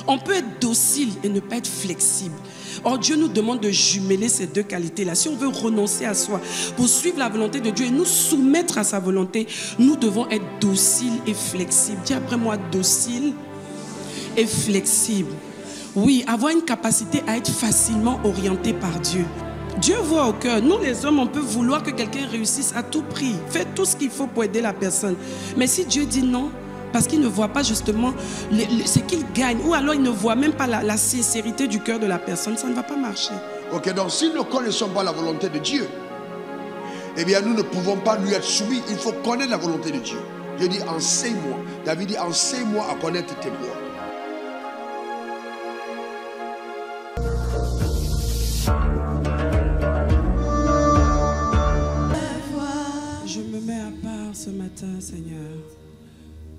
On peut être docile et ne pas être flexible. Or, Dieu nous demande de jumeler ces deux qualités-là. Si on veut renoncer à soi pour suivre la volonté de Dieu et nous soumettre à sa volonté, nous devons être dociles et flexibles. Dis après moi, docile et flexible. Oui, avoir une capacité à être facilement orienté par Dieu. Dieu voit au cœur. Nous, les hommes, on peut vouloir que quelqu'un réussisse à tout prix. Fais tout ce qu'il faut pour aider la personne. Mais si Dieu dit non, parce qu'il ne voit pas justement ce qu'il gagne, ou alors il ne voit même pas la sincérité du cœur de la personne, ça ne va pas marcher. Ok, donc si nous ne connaissons pas la volonté de Dieu, eh bien nous ne pouvons pas lui être soumis. Il faut connaître la volonté de Dieu. Dieu dit enseigne-moi. David dit enseigne-moi à connaître tes voies. Je me mets à part ce matin, Seigneur.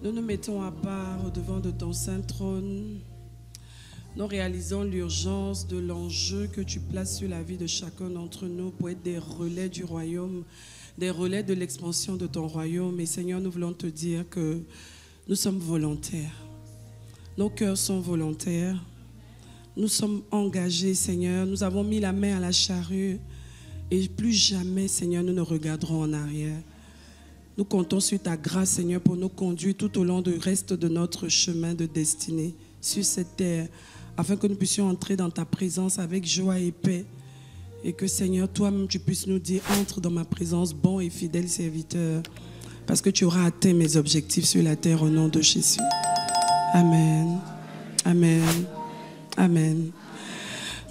Nous nous mettons à part au devant de ton saint trône. Nous réalisons l'urgence de l'enjeu que tu places sur la vie de chacun d'entre nous pour être des relais du royaume, des relais de l'expansion de ton royaume. Et Seigneur, nous voulons te dire que nous sommes volontaires. Nos cœurs sont volontaires. Nous sommes engagés, Seigneur. Nous avons mis la main à la charrue. Et plus jamais, Seigneur, nous ne regarderons en arrière. Nous comptons sur ta grâce, Seigneur, pour nous conduire tout au long du reste de notre chemin de destinée sur cette terre, afin que nous puissions entrer dans ta présence avec joie et paix. Et que, Seigneur, toi-même, tu puisses nous dire, entre dans ma présence, bon et fidèle serviteur, parce que tu auras atteint mes objectifs sur la terre au nom de Jésus. Amen. Amen. Amen.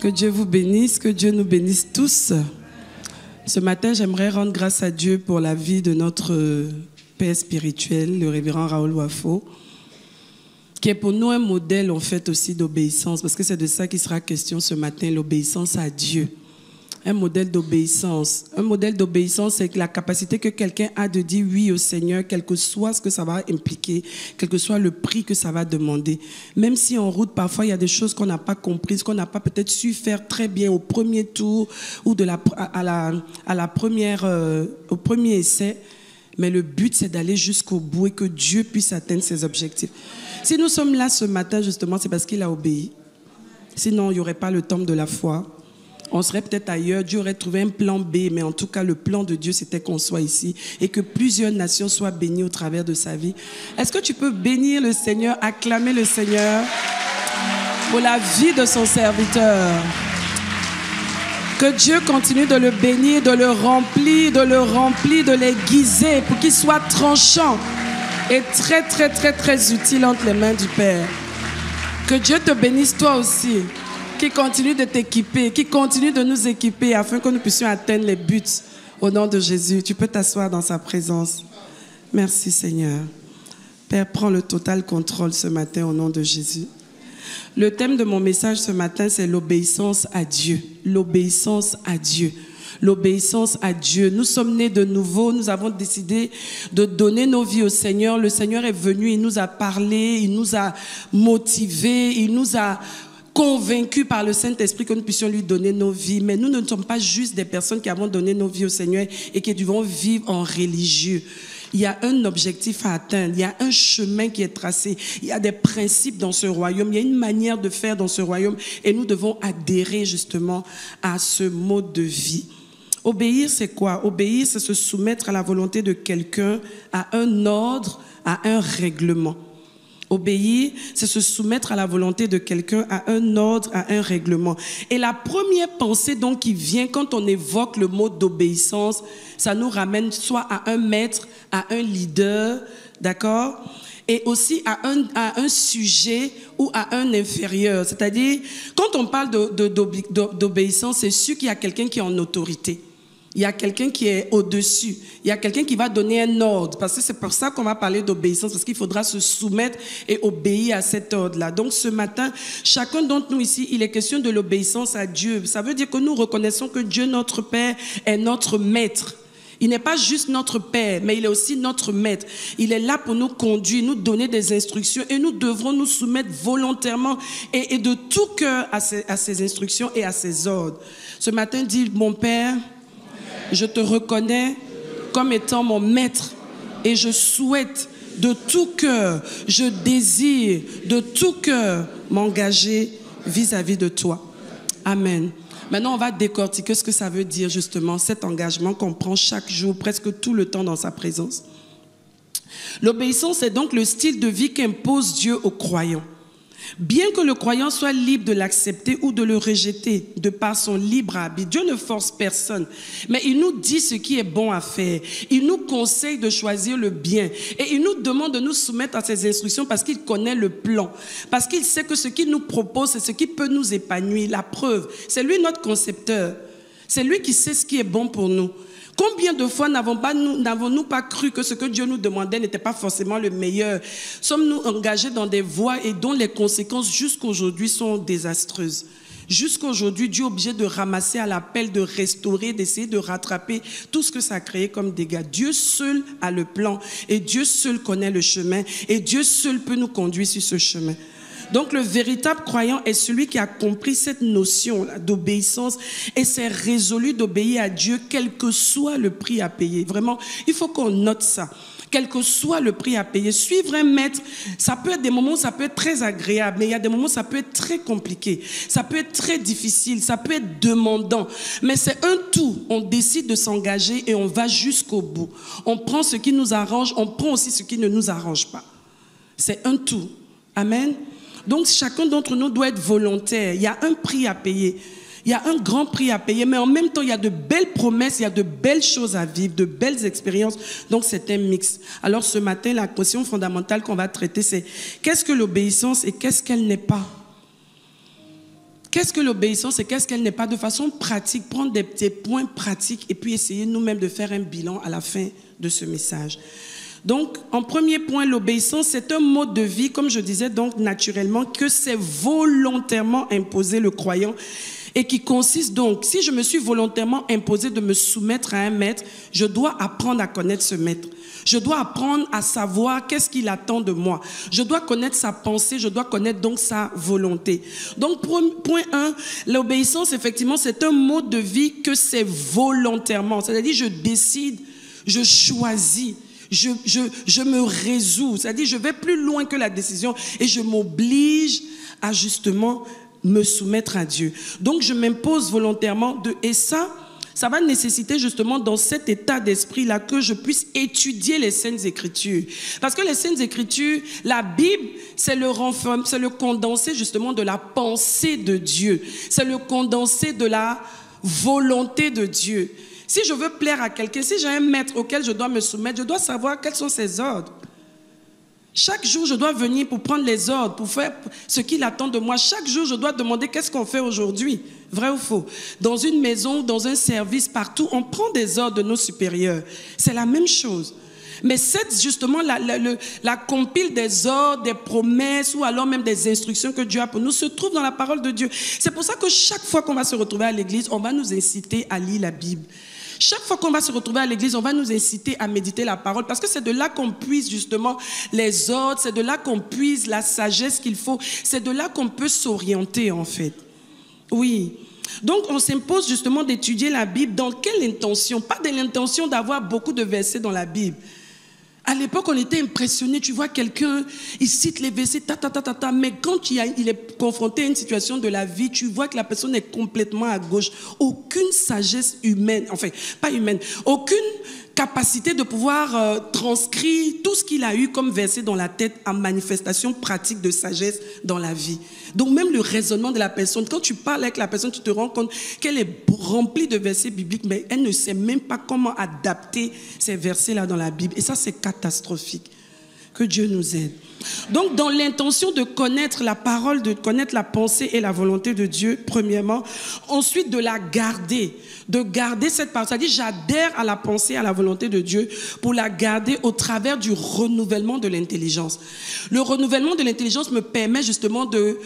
Que Dieu vous bénisse, que Dieu nous bénisse tous. Ce matin, j'aimerais rendre grâce à Dieu pour la vie de notre père spirituel, le révérend Raoul Wafo, qui est pour nous un modèle en fait aussi d'obéissance, parce que c'est de ça qu'il sera question ce matin, l'obéissance à Dieu. Un modèle d'obéissance. Un modèle d'obéissance, c'est la capacité que quelqu'un a de dire oui au Seigneur, quel que soit ce que ça va impliquer, quel que soit le prix que ça va demander. Même si en route, parfois, il y a des choses qu'on n'a pas comprises, qu'on n'a pas peut-être su faire très bien au premier tour ou au premier essai. Mais le but, c'est d'aller jusqu'au bout et que Dieu puisse atteindre ses objectifs. Si nous sommes là ce matin, justement, c'est parce qu'il a obéi. Sinon, il n'y aurait pas le temple de la foi. On serait peut-être ailleurs, Dieu aurait trouvé un plan B, mais en tout cas, le plan de Dieu, c'était qu'on soit ici et que plusieurs nations soient bénies au travers de sa vie. Est-ce que tu peux bénir le Seigneur, acclamer le Seigneur pour la vie de son serviteur? Que Dieu continue de le bénir, de le remplir, de l'aiguiser pour qu'il soit tranchant et très, très, très, très utile entre les mains du Père. Que Dieu te bénisse toi aussi, qui continue de t'équiper, qui continue de nous équiper afin que nous puissions atteindre les buts au nom de Jésus. Tu peux t'asseoir dans sa présence. Merci Seigneur. Père, prends le total contrôle ce matin au nom de Jésus. Le thème de mon message ce matin, c'est l'obéissance à Dieu. L'obéissance à Dieu. L'obéissance à Dieu. Nous sommes nés de nouveau, nous avons décidé de donner nos vies au Seigneur. Le Seigneur est venu, il nous a parlé, il nous a motivés, il nous a convaincus par le Saint-Esprit que nous puissions lui donner nos vies. Mais nous ne sommes pas juste des personnes qui avons donné nos vies au Seigneur et qui devons vivre en religieux. Il y a un objectif à atteindre, il y a un chemin qui est tracé, il y a des principes dans ce royaume, il y a une manière de faire dans ce royaume et nous devons adhérer justement à ce mode de vie. Obéir, c'est quoi? Obéir, c'est se soumettre à la volonté de quelqu'un, à un ordre, à un règlement. Obéir, c'est se soumettre à la volonté de quelqu'un, à un ordre, à un règlement. Et la première pensée donc qui vient quand on évoque le mot d'obéissance, ça nous ramène soit à un maître, à un leader, d'accord? Et aussi à un sujet ou à un inférieur. C'est-à-dire, quand on parle d'obéissance, c'est sûr qu'il y a quelqu'un qui est en autorité. Il y a quelqu'un qui est au-dessus. Il y a quelqu'un qui va donner un ordre. Parce que c'est pour ça qu'on va parler d'obéissance. Parce qu'il faudra se soumettre et obéir à cet ordre-là. Donc ce matin, chacun d'entre nous ici, il est question de l'obéissance à Dieu. Ça veut dire que nous reconnaissons que Dieu, notre Père, est notre maître. Il n'est pas juste notre Père, mais il est aussi notre maître. Il est là pour nous conduire, nous donner des instructions. Et nous devrons nous soumettre volontairement et de tout cœur à ces instructions et à ces ordres. Ce matin, dit mon Père, je te reconnais comme étant mon maître et je souhaite de tout cœur, je désire de tout cœur m'engager vis-à-vis de toi. Amen. Maintenant, on va décortiquer ce que ça veut dire justement, cet engagement qu'on prend chaque jour, presque tout le temps dans sa présence. L'obéissance est donc le style de vie qu'impose Dieu aux croyants. Bien que le croyant soit libre de l'accepter ou de le rejeter de par son libre arbitre, Dieu ne force personne, mais il nous dit ce qui est bon à faire. Il nous conseille de choisir le bien et il nous demande de nous soumettre à ses instructions parce qu'il connaît le plan, parce qu'il sait que ce qu'il nous propose, c'est ce qui peut nous épanouir. La preuve, c'est lui notre concepteur, c'est lui qui sait ce qui est bon pour nous. Combien de fois n'avons-nous pas cru que ce que Dieu nous demandait n'était pas forcément le meilleur? Sommes-nous engagés dans des voies et dont les conséquences jusqu'aujourd'hui sont désastreuses? Jusqu'aujourd'hui, Dieu est obligé de ramasser à l'appel, de restaurer, d'essayer de rattraper tout ce que ça a créé comme dégâts. Dieu seul a le plan et Dieu seul connaît le chemin et Dieu seul peut nous conduire sur ce chemin. Donc le véritable croyant est celui qui a compris cette notion d'obéissance et s'est résolu d'obéir à Dieu quel que soit le prix à payer. Vraiment, il faut qu'on note ça. Quel que soit le prix à payer, suivre un maître, ça peut être des moments où ça peut être très agréable, mais il y a des moments où ça peut être très compliqué, ça peut être très difficile, ça peut être demandant. Mais c'est un tout, on décide de s'engager et on va jusqu'au bout. On prend ce qui nous arrange, on prend aussi ce qui ne nous arrange pas. C'est un tout. Amen. Donc, chacun d'entre nous doit être volontaire. Il y a un prix à payer. Il y a un grand prix à payer, mais en même temps, il y a de belles promesses, il y a de belles choses à vivre, de belles expériences. Donc, c'est un mix. Alors, ce matin, la question fondamentale qu'on va traiter, c'est qu'est-ce que l'obéissance et qu'est-ce qu'elle n'est pas? Qu'est-ce que l'obéissance et qu'est-ce qu'elle n'est pas? De façon pratique, prendre des petits points pratiques et puis essayer nous-mêmes de faire un bilan à la fin de ce message. Donc, en premier point, l'obéissance, c'est un mode de vie, comme je disais, donc naturellement, que c'est volontairement imposé le croyant et qui consiste donc, si je me suis volontairement imposé de me soumettre à un maître, je dois apprendre à connaître ce maître. Je dois apprendre à savoir qu'est-ce qu'il attend de moi. Je dois connaître sa pensée, je dois connaître donc sa volonté. Donc, point 1, l'obéissance, effectivement, c'est un mode de vie que c'est volontairement. C'est-à-dire, je décide, je choisis. Je me résous, c'est-à-dire je vais plus loin que la décision et je m'oblige à justement me soumettre à Dieu. Donc je m'impose volontairement et ça va nécessiter justement dans cet état d'esprit-là que je puisse étudier les Saintes Écritures. Parce que les Saintes Écritures, la Bible, c'est le condensé justement de la pensée de Dieu. C'est le condensé de la volonté de Dieu. Si je veux plaire à quelqu'un, si j'ai un maître auquel je dois me soumettre, je dois savoir quels sont ses ordres. Chaque jour, je dois venir pour prendre les ordres, pour faire ce qu'il attend de moi. Chaque jour, je dois demander qu'est-ce qu'on fait aujourd'hui, vrai ou faux. Dans une maison, dans un service, partout, on prend des ordres de nos supérieurs. C'est la même chose. Mais c'est justement la compile des ordres, des promesses ou alors même des instructions que Dieu a pour nous se trouve dans la parole de Dieu. C'est pour ça que chaque fois qu'on va se retrouver à l'église, on va nous inciter à lire la Bible. Chaque fois qu'on va se retrouver à l'église, on va nous inciter à méditer la parole parce que c'est de là qu'on puise justement les ordres, c'est de là qu'on puise la sagesse qu'il faut, c'est de là qu'on peut s'orienter en fait. Oui. Donc on s'impose justement d'étudier la Bible. Dans quelle intention? Pas de l'intention d'avoir beaucoup de versets dans la Bible. À l'époque, on était impressionné. Tu vois quelqu'un, il cite les versets, mais quand il est confronté à une situation de la vie, tu vois que la personne est complètement à gauche. Aucune sagesse humaine, enfin, pas humaine, aucune capacité de pouvoir transcrire tout ce qu'il a eu comme verset dans la tête en manifestation pratique de sagesse dans la vie. Donc même le raisonnement de la personne, quand tu parles avec la personne, tu te rends compte qu'elle est remplie de versets bibliques, mais elle ne sait même pas comment adapter ces versets-là dans la Bible. Et ça, c'est catastrophique. Que Dieu nous aide. Donc, dans l'intention de connaître la parole, de connaître la pensée et la volonté de Dieu, premièrement. Ensuite, de la garder. De garder cette parole. C'est-à-dire, j'adhère à la pensée, à la volonté de Dieu pour la garder au travers du renouvellement de l'intelligence. Le renouvellement de l'intelligence me permet justement de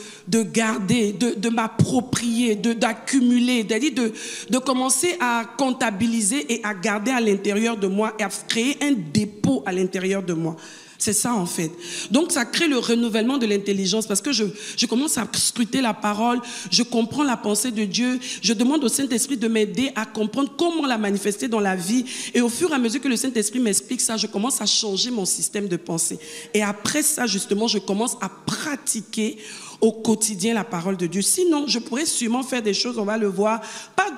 garder, de m'approprier, d'accumuler, c'est-à-dire de commencer à comptabiliser et à garder à l'intérieur de moi et à créer un dépôt à l'intérieur de moi. C'est ça en fait. Donc ça crée le renouvellement de l'intelligence parce que je commence à scruter la parole, je comprends la pensée de Dieu, je demande au Saint-Esprit de m'aider à comprendre comment la manifester dans la vie et au fur et à mesure que le Saint-Esprit m'explique ça, je commence à changer mon système de pensée. Et après ça justement, je commence à pratiquer au quotidien la parole de Dieu. Sinon, je pourrais sûrement faire des choses, on va le voir, pas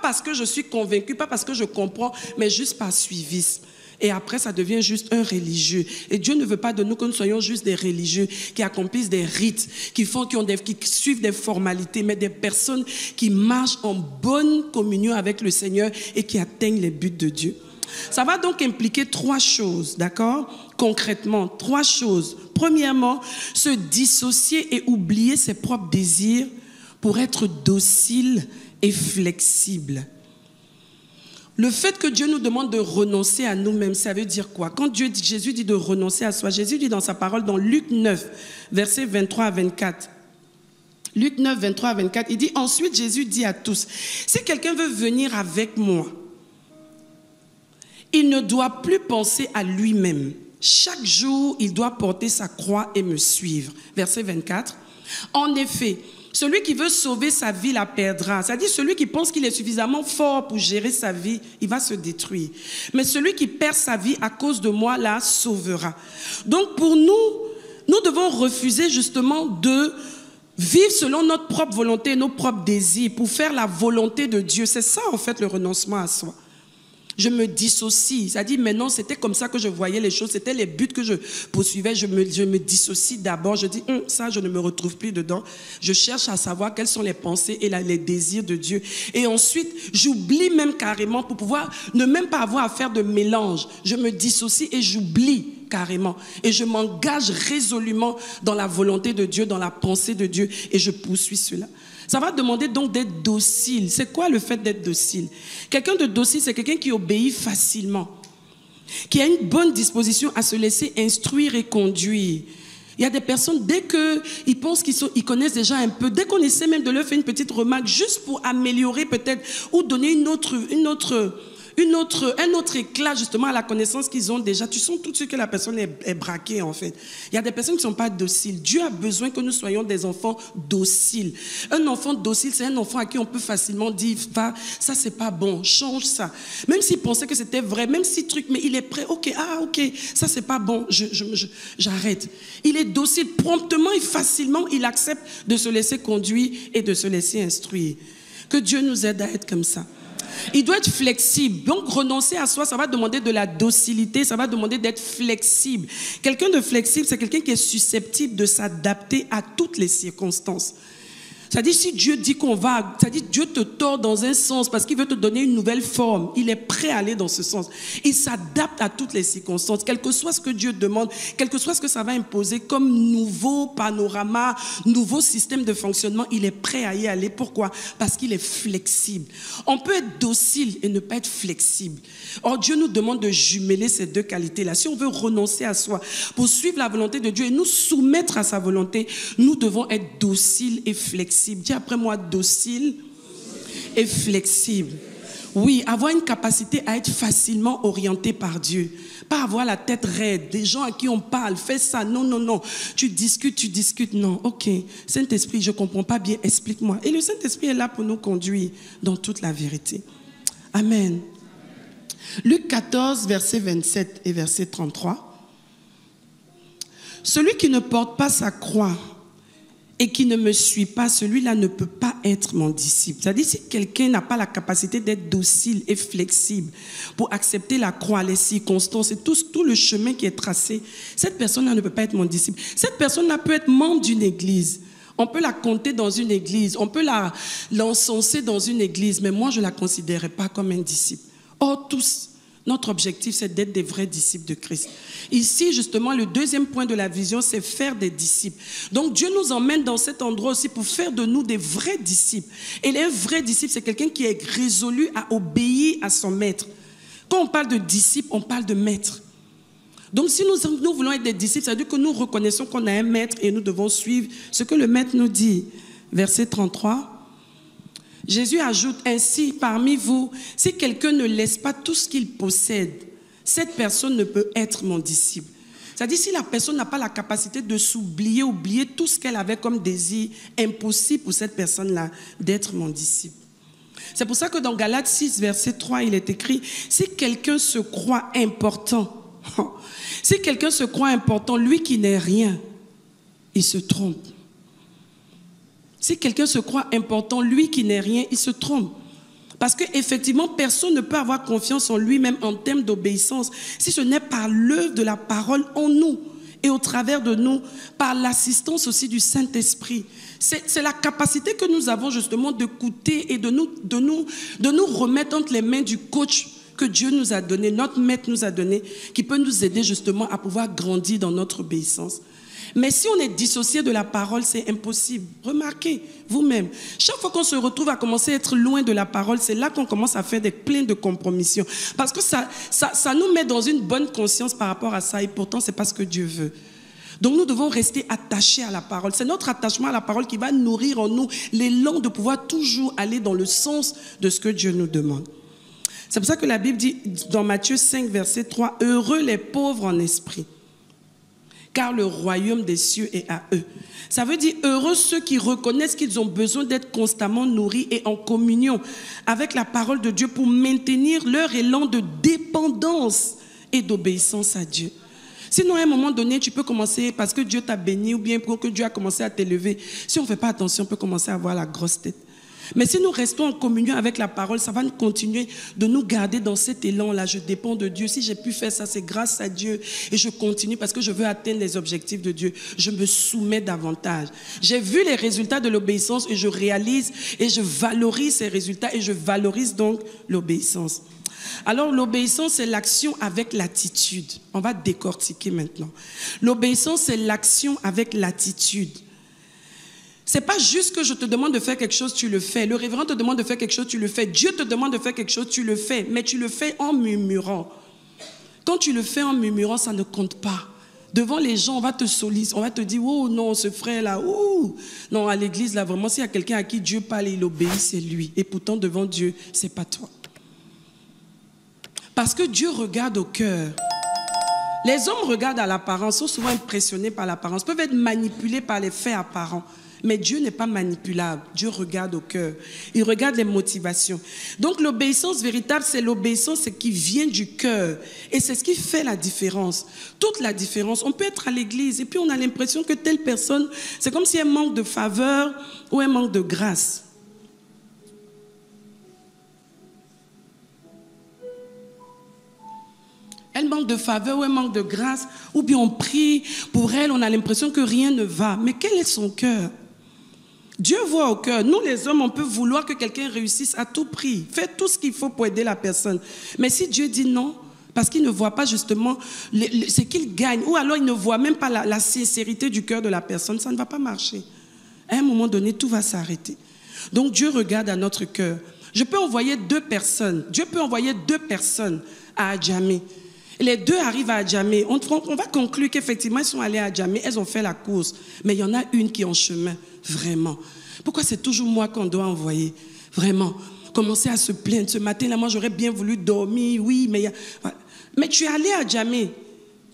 parce que je suis convaincu, pas parce que je comprends, mais juste par suivisme. Et après, ça devient juste un religieux. Et Dieu ne veut pas de nous que nous soyons juste des religieux qui accomplissent des rites, qui suivent des formalités, mais des personnes qui marchent en bonne communion avec le Seigneur et qui atteignent les buts de Dieu. Ça va donc impliquer 3 choses, d'accord? Concrètement, 3 choses. Premièrement, se dissocier et oublier ses propres désirs pour être docile et flexible. Le fait que Dieu nous demande de renoncer à nous-mêmes, ça veut dire quoi? Quand Jésus dit de renoncer à soi, Jésus dit dans sa parole dans Luc 9, versets 23 à 24. Luc 9, 23 à 24, il dit « Ensuite, Jésus dit à tous, si quelqu'un veut venir avec moi, il ne doit plus penser à lui-même. Chaque jour, il doit porter sa croix et me suivre. » Verset 24. « En effet, celui qui veut sauver sa vie la perdra. » C'est-à-dire celui qui pense qu'il est suffisamment fort pour gérer sa vie, il va se détruire. Mais celui qui perd sa vie à cause de moi la sauvera. Donc pour nous, nous devons refuser justement de vivre selon notre propre volonté et nos propres désirs pour faire la volonté de Dieu. C'est ça en fait le renoncement à soi. Je me dissocie, c'est-à-dire maintenant c'était comme ça que je voyais les choses, c'était les buts que je poursuivais, je me dissocie d'abord, je dis ça je ne me retrouve plus dedans, je cherche à savoir quelles sont les pensées et les désirs de Dieu et ensuite j'oublie même carrément pour pouvoir ne même pas avoir à faire de mélange, je me dissocie et j'oublie carrément et je m'engage résolument dans la volonté de Dieu, dans la pensée de Dieu et je poursuis cela. Ça va demander donc d'être docile. C'est quoi le fait d'être docile? Quelqu'un de docile, c'est quelqu'un qui obéit facilement, qui a une bonne disposition à se laisser instruire et conduire. Il y a des personnes, dès qu'ils pensent qu'ils connaissent déjà un peu, dès qu'on essaie même de leur faire une petite remarque, juste pour améliorer peut-être, ou donner un autre éclat justement à la connaissance qu'ils ont déjà, tu sens tout de suite que la personne est braquée en fait. Il y a des personnes qui ne sont pas dociles. Dieu a besoin que nous soyons des enfants dociles. Un enfant docile, c'est un enfant à qui on peut facilement dire, ça c'est pas bon, change ça. Même s'il pensait que c'était vrai, même si truc, mais il est prêt, ok, ça c'est pas bon, j'arrête. Il est docile, promptement et facilement, il accepte de se laisser conduire et de se laisser instruire. Que Dieu nous aide à être comme ça. Il doit être flexible. Donc, renoncer à soi, ça va demander de la docilité, ça va demander d'être flexible. Quelqu'un de flexible, c'est quelqu'un qui est susceptible de s'adapter à toutes les circonstances. C'est-à-dire, si Dieu dit qu'on va, c'est-à-dire Dieu te tord dans un sens parce qu'il veut te donner une nouvelle forme, il est prêt à aller dans ce sens. Il s'adapte à toutes les circonstances, quel que soit ce que Dieu demande, quel que soit ce que ça va imposer comme nouveau panorama, nouveau système de fonctionnement, il est prêt à y aller. Pourquoi? Parce qu'il est flexible. On peut être docile et ne pas être flexible. Or, Dieu nous demande de jumeler ces deux qualités-là. Si on veut renoncer à soi pour suivre la volonté de Dieu et nous soumettre à sa volonté, nous devons être dociles et flexibles. Dis après moi, docile et flexible. Oui, avoir une capacité à être facilement orienté par Dieu. Pas avoir la tête raide, des gens à qui on parle, fais ça, non. Tu discutes, non. Ok, Saint-Esprit, je ne comprends pas bien, explique-moi. Et le Saint-Esprit est là pour nous conduire dans toute la vérité. Amen. Luc 14, verset 27 et verset 33. Celui qui ne porte pas sa croix et qui ne me suit pas, celui-là ne peut pas être mon disciple. C'est-à-dire, si quelqu'un n'a pas la capacité d'être docile et flexible pour accepter la croix, les circonstances et tout le chemin qui est tracé, cette personne-là ne peut pas être mon disciple. Cette personne-là peut être membre d'une église. On peut la compter dans une église, on peut l'encenser dans une église, mais moi, je ne la considérerais pas comme un disciple. Or, tous, notre objectif, c'est d'être des vrais disciples de Christ. Ici, justement, le deuxième point de la vision, c'est faire des disciples. Donc, Dieu nous emmène dans cet endroit aussi pour faire de nous des vrais disciples. Et les vrais disciples, c'est quelqu'un qui est résolu à obéir à son maître. Quand on parle de disciples, on parle de maître. Donc, si nous voulons être des disciples, ça veut dire que nous reconnaissons qu'on a un maître et nous devons suivre ce que le maître nous dit. Verset 33. Jésus ajoute ainsi, parmi vous, si quelqu'un ne laisse pas tout ce qu'il possède, cette personne ne peut être mon disciple. C'est-à-dire, si la personne n'a pas la capacité de s'oublier, oublier tout ce qu'elle avait comme désir, impossible pour cette personne-là d'être mon disciple. C'est pour ça que dans Galates 6, verset 3, il est écrit, si quelqu'un se croit important, si quelqu'un se croit important, lui qui n'est rien, il se trompe. Si quelqu'un se croit important, lui qui n'est rien, il se trompe. Parce qu'effectivement, personne ne peut avoir confiance en lui-même en termes d'obéissance si ce n'est par l'œuvre de la parole en nous et au travers de nous, par l'assistance aussi du Saint-Esprit. C'est la capacité que nous avons justement d'écouter et de nous remettre entre les mains du coach que Dieu nous a donné, notre maître nous a donné, qui peut nous aider justement à pouvoir grandir dans notre obéissance. Mais si on est dissocié de la parole, c'est impossible. Remarquez vous-même, chaque fois qu'on se retrouve à commencer à être loin de la parole, c'est là qu'on commence à faire plein de compromissions. Parce que ça nous met dans une bonne conscience par rapport à ça, et pourtant, ce n'est pas ce que Dieu veut. Donc nous devons rester attachés à la parole. C'est notre attachement à la parole qui va nourrir en nous l'élan de pouvoir toujours aller dans le sens de ce que Dieu nous demande. C'est pour ça que la Bible dit dans Matthieu 5, verset 3, « Heureux les pauvres en esprit, car le royaume des cieux est à eux. » Ça veut dire heureux ceux qui reconnaissent qu'ils ont besoin d'être constamment nourris et en communion avec la parole de Dieu pour maintenir leur élan de dépendance et d'obéissance à Dieu. Sinon, à un moment donné, tu peux commencer parce que Dieu t'a béni ou bien pour que Dieu a commencé à t'élever. Si on ne fait pas attention, on peut commencer à avoir la grosse tête. Mais si nous restons en communion avec la parole, ça va nous continuer de nous garder dans cet élan-là. Je dépends de Dieu. Si j'ai pu faire ça, c'est grâce à Dieu. Et je continue parce que je veux atteindre les objectifs de Dieu. Je me soumets davantage. J'ai vu les résultats de l'obéissance et je réalise et je valorise ces résultats et je valorise donc l'obéissance. Alors l'obéissance, c'est l'action avec l'attitude. On va décortiquer maintenant. L'obéissance, c'est l'action avec l'attitude. Ce n'est pas juste que je te demande de faire quelque chose, tu le fais. Le révérend te demande de faire quelque chose, tu le fais. Dieu te demande de faire quelque chose, tu le fais. Mais tu le fais en murmurant. Quand tu le fais en murmurant, ça ne compte pas. Devant les gens, on va te solliciter, on va te dire, oh non, ce frère-là, oh. Non, à l'église, là, vraiment, s'il y a quelqu'un à qui Dieu parle et il obéit, c'est lui. Et pourtant, devant Dieu, ce n'est pas toi. Parce que Dieu regarde au cœur. Les hommes regardent à l'apparence, sont souvent impressionnés par l'apparence, peuvent être manipulés par les faits apparents. Mais Dieu n'est pas manipulable. Dieu regarde au cœur. Il regarde les motivations. Donc l'obéissance véritable, c'est l'obéissance qui vient du cœur. Et c'est ce qui fait la différence. Toute la différence. On peut être à l'église et puis on a l'impression que telle personne, c'est comme si elle manque de faveur ou elle manque de grâce. Elle manque de faveur ou elle manque de grâce. Ou bien on prie pour elle, on a l'impression que rien ne va. Mais quel est son cœur ? Dieu voit au cœur. Nous, les hommes, on peut vouloir que quelqu'un réussisse à tout prix. Faites tout ce qu'il faut pour aider la personne. Mais si Dieu dit non, parce qu'il ne voit pas justement ce qu'il gagne, ou alors il ne voit même pas la sincérité du cœur de la personne, ça ne va pas marcher. À un moment donné, tout va s'arrêter. Donc Dieu regarde à notre cœur. Je peux envoyer 2 personnes. Dieu peut envoyer 2 personnes à Adjamé. Les 2 arrivent à Adjamé. On va conclure qu'effectivement, ils sont allés à Adjamé, elles ont fait la course. Mais il y en a une qui est en chemin, vraiment. Pourquoi c'est toujours moi qu'on doit envoyer? Vraiment. Commencer à se plaindre. Ce matin-là, moi, j'aurais bien voulu dormir, oui, mais... Mais tu es allé à Adjamé.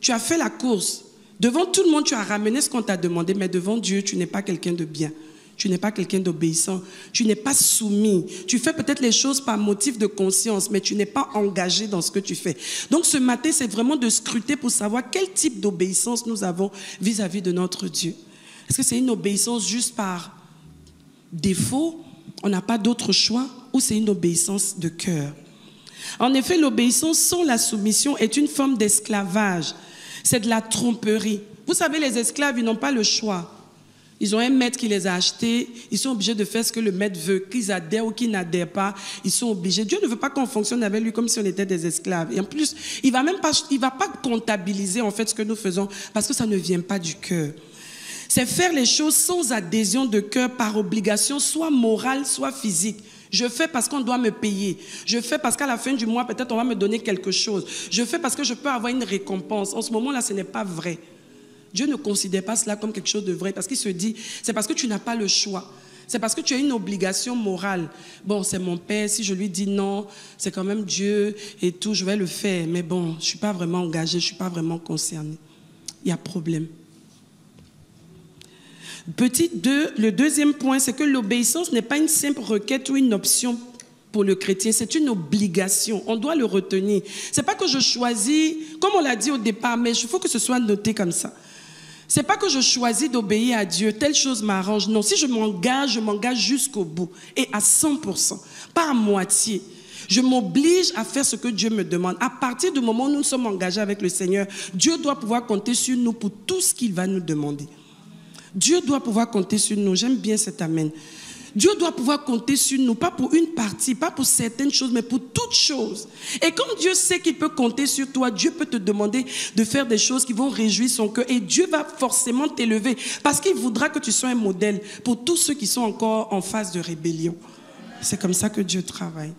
Tu as fait la course. Devant tout le monde, tu as ramené ce qu'on t'a demandé, mais devant Dieu, tu n'es pas quelqu'un de bien. Tu n'es pas quelqu'un d'obéissant. Tu n'es pas soumis. Tu fais peut-être les choses par motif de conscience, mais tu n'es pas engagé dans ce que tu fais. Donc ce matin, c'est vraiment de scruter pour savoir quel type d'obéissance nous avons vis-à-vis de notre Dieu. Est-ce que c'est une obéissance juste par défaut? On n'a pas d'autre choix? Ou c'est une obéissance de cœur? En effet, l'obéissance sans la soumission est une forme d'esclavage. C'est de la tromperie. Vous savez, les esclaves, ils n'ont pas le choix. Ils ont un maître qui les a achetés, ils sont obligés de faire ce que le maître veut, qu'ils adhèrent ou qu'ils n'adhèrent pas, ils sont obligés. Dieu ne veut pas qu'on fonctionne avec lui comme si on était des esclaves. Et en plus, il va pas comptabiliser en fait ce que nous faisons parce que ça ne vient pas du cœur. C'est faire les choses sans adhésion de cœur par obligation, soit morale, soit physique. Je fais parce qu'on doit me payer. Je fais parce qu'à la fin du mois, peut-être on va me donner quelque chose. Je fais parce que je peux avoir une récompense. En ce moment-là, ce n'est pas vrai. Dieu ne considère pas cela comme quelque chose de vrai parce qu'il se dit, c'est parce que tu n'as pas le choix. C'est parce que tu as une obligation morale. Bon, c'est mon père, si je lui dis non, c'est quand même Dieu et tout, je vais le faire. Mais bon, je ne suis pas vraiment engagée, je ne suis pas vraiment concernée. il y a problème. Petit 2, le deuxième point, c'est que l'obéissance n'est pas une simple requête ou une option pour le chrétien, c'est une obligation. On doit le retenir. C'est pas que je choisis, comme on l'a dit au départ, mais il faut que ce soit noté comme ça. C'est pas que je choisis d'obéir à Dieu, telle chose m'arrange. Non, si je m'engage jusqu'au bout et à 100%, pas à moitié. Je m'oblige à faire ce que Dieu me demande. À partir du moment où nous sommes engagés avec le Seigneur, Dieu doit pouvoir compter sur nous pour tout ce qu'il va nous demander. Dieu doit pouvoir compter sur nous. J'aime bien cet amen. Dieu doit pouvoir compter sur nous, pas pour une partie, pas pour certaines choses, mais pour toutes choses. Et comme Dieu sait qu'il peut compter sur toi, Dieu peut te demander de faire des choses qui vont réjouir son cœur. Et Dieu va forcément t'élever parce qu'il voudra que tu sois un modèle pour tous ceux qui sont encore en phase de rébellion. C'est comme ça que Dieu travaille.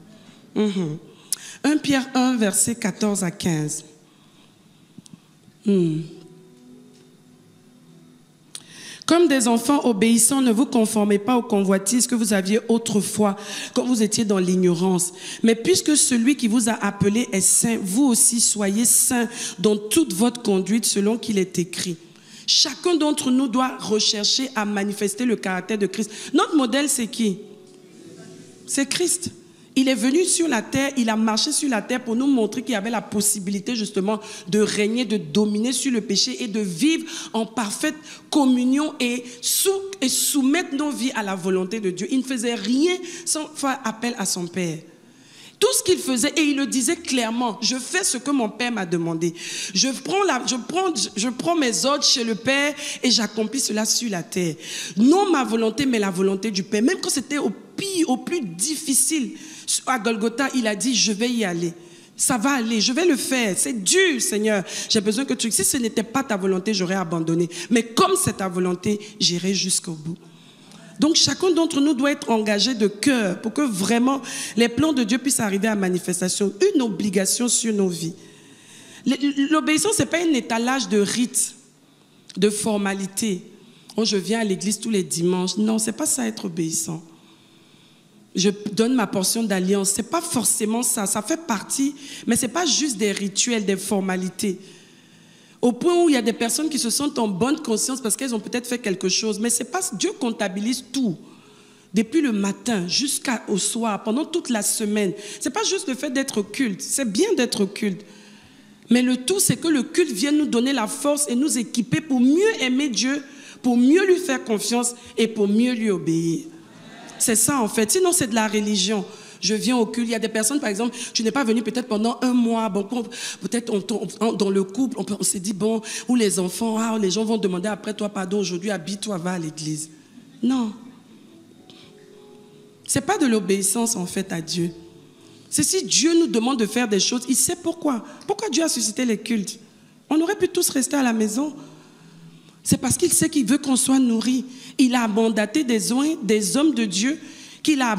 1 Pierre 1, versets 14 à 15. Comme des enfants obéissants, ne vous conformez pas aux convoitises que vous aviez autrefois, quand vous étiez dans l'ignorance. Mais puisque celui qui vous a appelé est saint, vous aussi soyez saints dans toute votre conduite selon qu'il est écrit. Chacun d'entre nous doit rechercher à manifester le caractère de Christ. Notre modèle, c'est qui? C'est Christ. Il est venu sur la terre, il a marché sur la terre pour nous montrer qu'il y avait la possibilité justement de régner, de dominer sur le péché et de vivre en parfaite communion et soumettre nos vies à la volonté de Dieu. Il ne faisait rien sans faire appel à son Père. Tout ce qu'il faisait, et il le disait clairement, je fais ce que mon Père m'a demandé. Je prends mes ordres chez le Père et j'accomplis cela sur la terre. Non ma volonté, mais la volonté du Père. Même quand c'était au plus difficile, à Golgotha, il a dit, je vais y aller. Ça va aller, je vais le faire. C'est dur, Seigneur. J'ai besoin que tu... Si ce n'était pas ta volonté, j'aurais abandonné. Mais comme c'est ta volonté, j'irai jusqu'au bout. Donc, chacun d'entre nous doit être engagé de cœur pour que vraiment les plans de Dieu puissent arriver à manifestation. Une obligation sur nos vies. L'obéissance, ce n'est pas un étalage de rites, de formalités. Oh, je viens à l'église tous les dimanches. Non, ce n'est pas ça être obéissant. Je donne ma portion d'alliance. Ce n'est pas forcément ça. Ça fait partie, mais ce n'est pas juste des rituels, des formalités. Au point où il y a des personnes qui se sentent en bonne conscience parce qu'elles ont peut-être fait quelque chose. Mais c'est pas, Dieu comptabilise tout. Depuis le matin jusqu'au soir, pendant toute la semaine. Ce n'est pas juste le fait d'être culte. C'est bien d'être culte. Mais le tout, c'est que le culte vienne nous donner la force et nous équiper pour mieux aimer Dieu, pour mieux lui faire confiance et pour mieux lui obéir. C'est ça en fait. Sinon, c'est de la religion. Je viens au culte. Il y a des personnes, par exemple, tu n'es pas venu peut-être pendant un mois. Bon, peut-être dans le couple, on s'est dit, bon, ou les enfants, les gens vont demander après toi pardon, aujourd'hui, habille-toi, va à l'église. Non. Ce n'est pas de l'obéissance en fait à Dieu. C'est si Dieu nous demande de faire des choses, il sait pourquoi. Pourquoi Dieu a suscité les cultes? On aurait pu tous rester à la maison. C'est parce qu'il sait qu'il veut qu'on soit nourris. Il a mandaté des hommes de Dieu qu'il a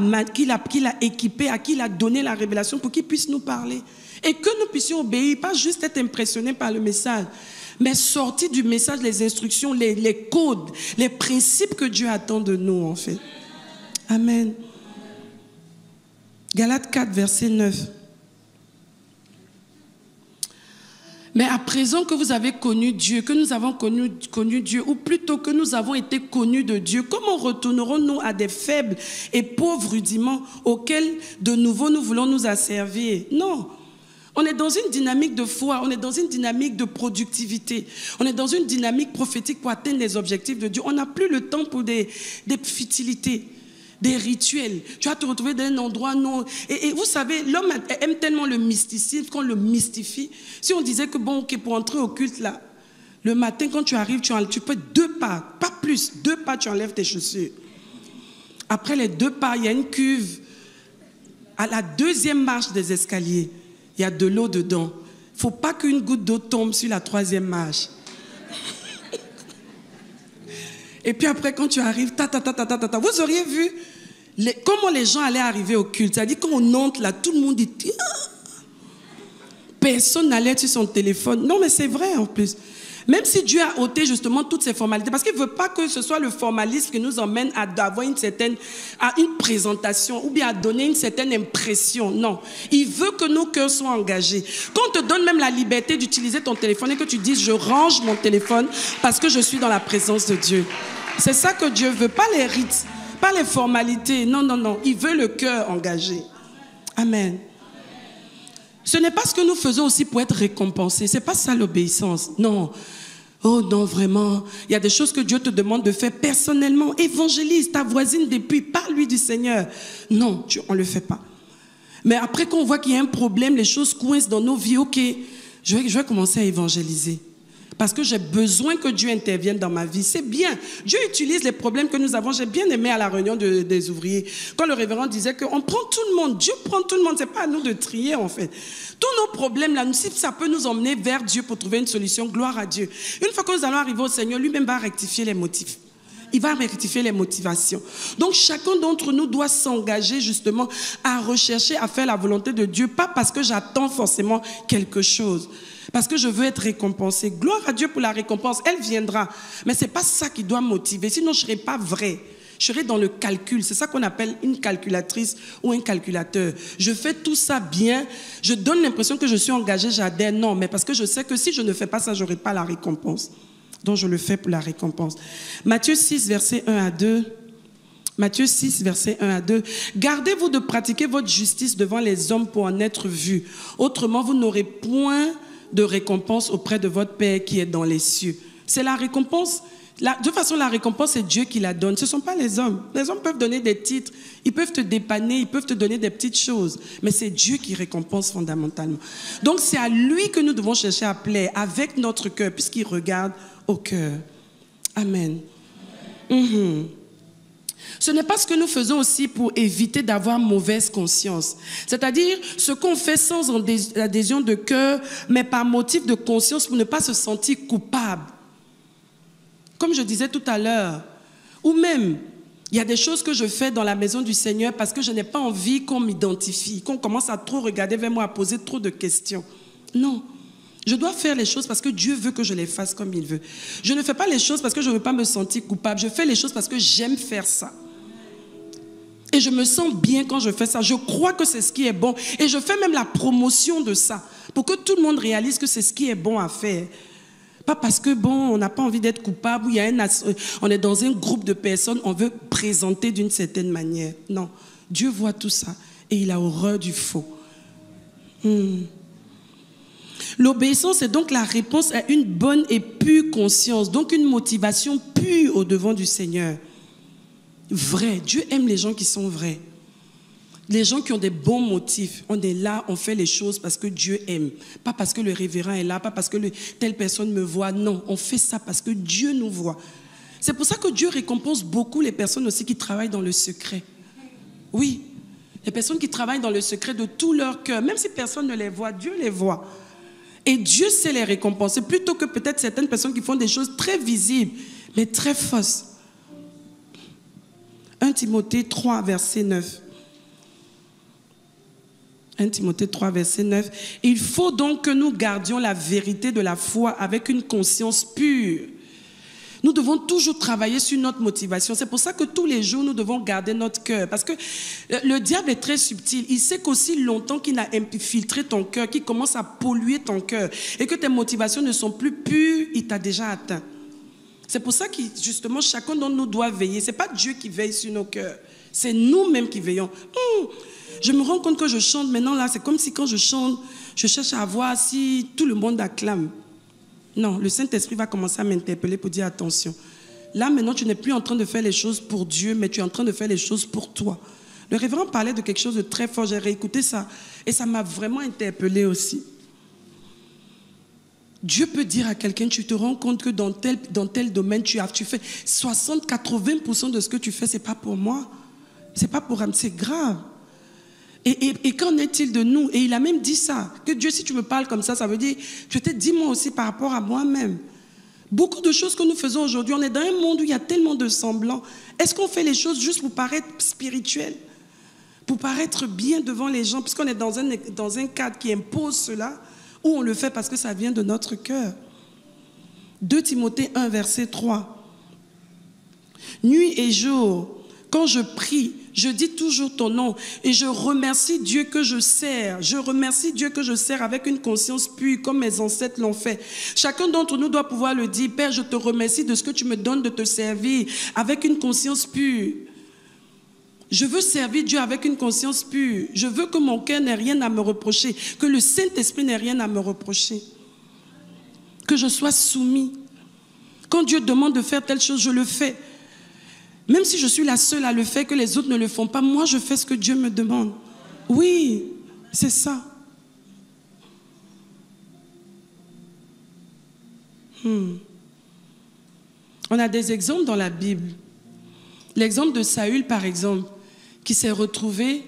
équipés, à qui il a donné la révélation pour qu'ils puissent nous parler. Et que nous puissions obéir, pas juste être impressionnés par le message, mais sortir du message les instructions, les codes, les principes que Dieu attend de nous en fait. Amen. Galates 4, verset 9. Mais à présent que vous avez connu Dieu, que nous avons connu Dieu, ou plutôt que nous avons été connus de Dieu, comment retournerons-nous à des faibles et pauvres rudiments auxquels de nouveau nous voulons nous asservir? Non. On est dans une dynamique de foi, on est dans une dynamique de productivité, on est dans une dynamique prophétique pour atteindre les objectifs de Dieu. On n'a plus le temps pour des futilités, des rituels. Tu vas te retrouver dans un endroit non. Et vous savez, l'homme aime tellement le mysticisme qu'on le mystifie. Si on disait que bon, ok, pour entrer au culte là, le matin quand tu arrives, tu fais 2 pas, pas plus, 2 pas, tu enlèves tes chaussures. Après les 2 pas, il y a une cuve. À la 2e marche des escaliers, il y a de l'eau dedans. Il ne faut pas qu'une goutte d'eau tombe sur la 3e marche. Et puis après, quand tu arrives, vous auriez vu comment les gens allaient arriver au culte. C'est-à-dire qu'on entre là, tout le monde dit, personne n'allait sur son téléphone. Non, mais c'est vrai en plus. Même si Dieu a ôté justement toutes ces formalités, parce qu'il ne veut pas que ce soit le formalisme qui nous emmène à avoir à une présentation ou bien à donner une certaine impression. Non, il veut que nos cœurs soient engagés. Quand on te donne même la liberté d'utiliser ton téléphone et que tu dises je range mon téléphone parce que je suis dans la présence de Dieu. C'est ça que Dieu veut, pas les rites, pas les formalités. Non, non, non, il veut le cœur engagé. Amen. Ce n'est pas ce que nous faisons aussi pour être récompensés. Ce n'est pas ça l'obéissance. Non. Oh non, vraiment. Il y a des choses que Dieu te demande de faire personnellement. Évangélise ta voisine depuis. Parle-lui du Seigneur. Non, on ne le fait pas. Mais après qu'on voit qu'il y a un problème, les choses coincent dans nos vies. Ok, je vais commencer à évangéliser. Parce que j'ai besoin que Dieu intervienne dans ma vie. C'est bien. Dieu utilise les problèmes que nous avons. J'ai bien aimé à la réunion des ouvriers, quand le révérend disait qu'on prend tout le monde. Dieu prend tout le monde. Ce n'est pas à nous de trier, en fait. Tous nos problèmes, là, si ça peut nous emmener vers Dieu pour trouver une solution, gloire à Dieu. Une fois que nous allons arriver au Seigneur, lui-même va rectifier les motifs. Il va rectifier les motivations. Donc, chacun d'entre nous doit s'engager justement à rechercher, à faire la volonté de Dieu. Pas parce que j'attends forcément quelque chose. Parce que je veux être récompensé. Gloire à Dieu pour la récompense. Elle viendra. Mais ce n'est pas ça qui doit motiver. Sinon, je ne serai pas vrai. Je serai dans le calcul. C'est ça qu'on appelle une calculatrice ou un calculateur. Je fais tout ça bien. Je donne l'impression que je suis engagé, j'adhère. Non, mais parce que je sais que si je ne fais pas ça, je n'aurai pas la récompense. Donc, je le fais pour la récompense. Matthieu 6, verset 1 à 2. Matthieu 6, verset 1 à 2. Gardez-vous de pratiquer votre justice devant les hommes pour en être vus. Autrement, vous n'aurez point de récompense auprès de votre Père qui est dans les cieux. C'est la récompense. De toute façon, la récompense, c'est Dieu qui la donne. Ce ne sont pas les hommes. Les hommes peuvent donner des titres, ils peuvent te dépanner, ils peuvent te donner des petites choses. Mais c'est Dieu qui récompense fondamentalement. Donc, c'est à lui que nous devons chercher à plaire avec notre cœur, puisqu'il regarde au cœur. Amen. Ce n'est pas ce que nous faisons aussi pour éviter d'avoir mauvaise conscience. C'est-à-dire ce qu'on fait sans adhésion de cœur, mais par motif de conscience pour ne pas se sentir coupable. Comme je disais tout à l'heure, ou même, il y a des choses que je fais dans la maison du Seigneur parce que je n'ai pas envie qu'on m'identifie, qu'on commence à trop regarder vers moi, à poser trop de questions. Non. Je dois faire les choses parce que Dieu veut que je les fasse comme il veut. Je ne fais pas les choses parce que je ne veux pas me sentir coupable. Je fais les choses parce que j'aime faire ça. Et je me sens bien quand je fais ça. Je crois que c'est ce qui est bon. Et je fais même la promotion de ça pour que tout le monde réalise que c'est ce qui est bon à faire. Pas parce que, bon, on n'a pas envie d'être coupable, ou on est dans un groupe de personnes, on veut présenter d'une certaine manière. Non. Dieu voit tout ça et il a horreur du faux. L'obéissance est donc la réponse à une bonne et pure conscience, donc une motivation pure au devant du Seigneur. Vrai. Dieu aime les gens qui sont vrais. Les gens qui ont des bons motifs. On est là, on fait les choses parce que Dieu aime. Pas parce que le révérend est là, pas parce que telle personne me voit. Non, on fait ça parce que Dieu nous voit. C'est pour ça que Dieu récompense beaucoup les personnes aussi qui travaillent dans le secret. Oui, les personnes qui travaillent dans le secret de tout leur cœur. Même si personne ne les voit, Dieu les voit. Et Dieu sait les récompenser plutôt que peut-être certaines personnes qui font des choses très visibles, mais très fausses. 1 Timothée 3, verset 9. 1 Timothée 3, verset 9. Il faut donc que nous gardions la vérité de la foi avec une conscience pure. Nous devons toujours travailler sur notre motivation. C'est pour ça que tous les jours, nous devons garder notre cœur. Parce que le diable est très subtil. Il sait qu'aussi longtemps qu'il a infiltré ton cœur, qu'il commence à polluer ton cœur, et que tes motivations ne sont plus pures, il t'a déjà atteint. C'est pour ça que justement, chacun d'entre nous doit veiller. Ce n'est pas Dieu qui veille sur nos cœurs. C'est nous-mêmes qui veillons. Je me rends compte que je chante maintenant là. C'est comme si quand je chante, je cherche à voir si tout le monde acclame. Non, le Saint-Esprit va commencer à m'interpeller pour dire attention. Là maintenant, tu n'es plus en train de faire les choses pour Dieu, mais tu es en train de faire les choses pour toi. Le révérend parlait de quelque chose de très fort. J'ai réécouté ça et ça m'a vraiment interpellé aussi. Dieu peut dire à quelqu'un, tu te rends compte que dans tel domaine, tu fais 60-80% de ce que tu fais, ce n'est pas pour moi. C'est pas pour âme, c'est grave. Et qu'en est-il de nous? Et il a même dit ça, que Dieu, si tu me parles comme ça, ça veut dire, peut-être dis-moi aussi par rapport à moi-même. Beaucoup de choses que nous faisons aujourd'hui, on est dans un monde où il y a tellement de semblants. Est-ce qu'on fait les choses juste pour paraître spirituel? Pour paraître bien devant les gens, puisqu'on est dans un cadre qui impose cela, ou on le fait parce que ça vient de notre cœur? 2 Timothée 1, verset 3. Nuit et jour, quand je prie, je dis toujours ton nom et je remercie Dieu que je sers. Je remercie Dieu que je sers avec une conscience pure comme mes ancêtres l'ont fait. Chacun d'entre nous doit pouvoir le dire. Père, je te remercie de ce que tu me donnes de te servir avec une conscience pure. Je veux servir Dieu avec une conscience pure. Je veux que mon cœur n'ait rien à me reprocher, que le Saint-Esprit n'ait rien à me reprocher. Que je sois soumis. Quand Dieu demande de faire telle chose, je le fais. Même si je suis la seule à le faire, que les autres ne le font pas, moi je fais ce que Dieu me demande. Oui, c'est ça. On a des exemples dans la Bible. L'exemple de Saül, par exemple, qui s'est retrouvé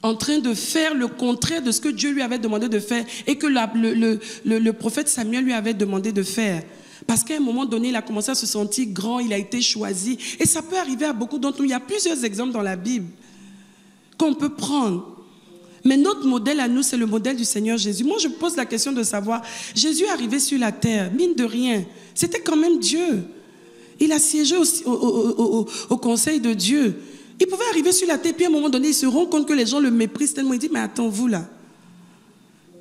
en train de faire le contraire de ce que Dieu lui avait demandé de faire et que le prophète Samuel lui avait demandé de faire. Parce qu'à un moment donné, il a commencé à se sentir grand, il a été choisi. Et ça peut arriver à beaucoup d'entre nous. Il y a plusieurs exemples dans la Bible qu'on peut prendre. Mais notre modèle à nous, c'est le modèle du Seigneur Jésus. Moi, je me pose la question de savoir, Jésus est arrivé sur la terre, mine de rien. C'était quand même Dieu. Il a siégé au conseil de Dieu. Il pouvait arriver sur la terre, puis à un moment donné, il se rend compte que les gens le méprisent tellement. Il dit, mais attends, vous là,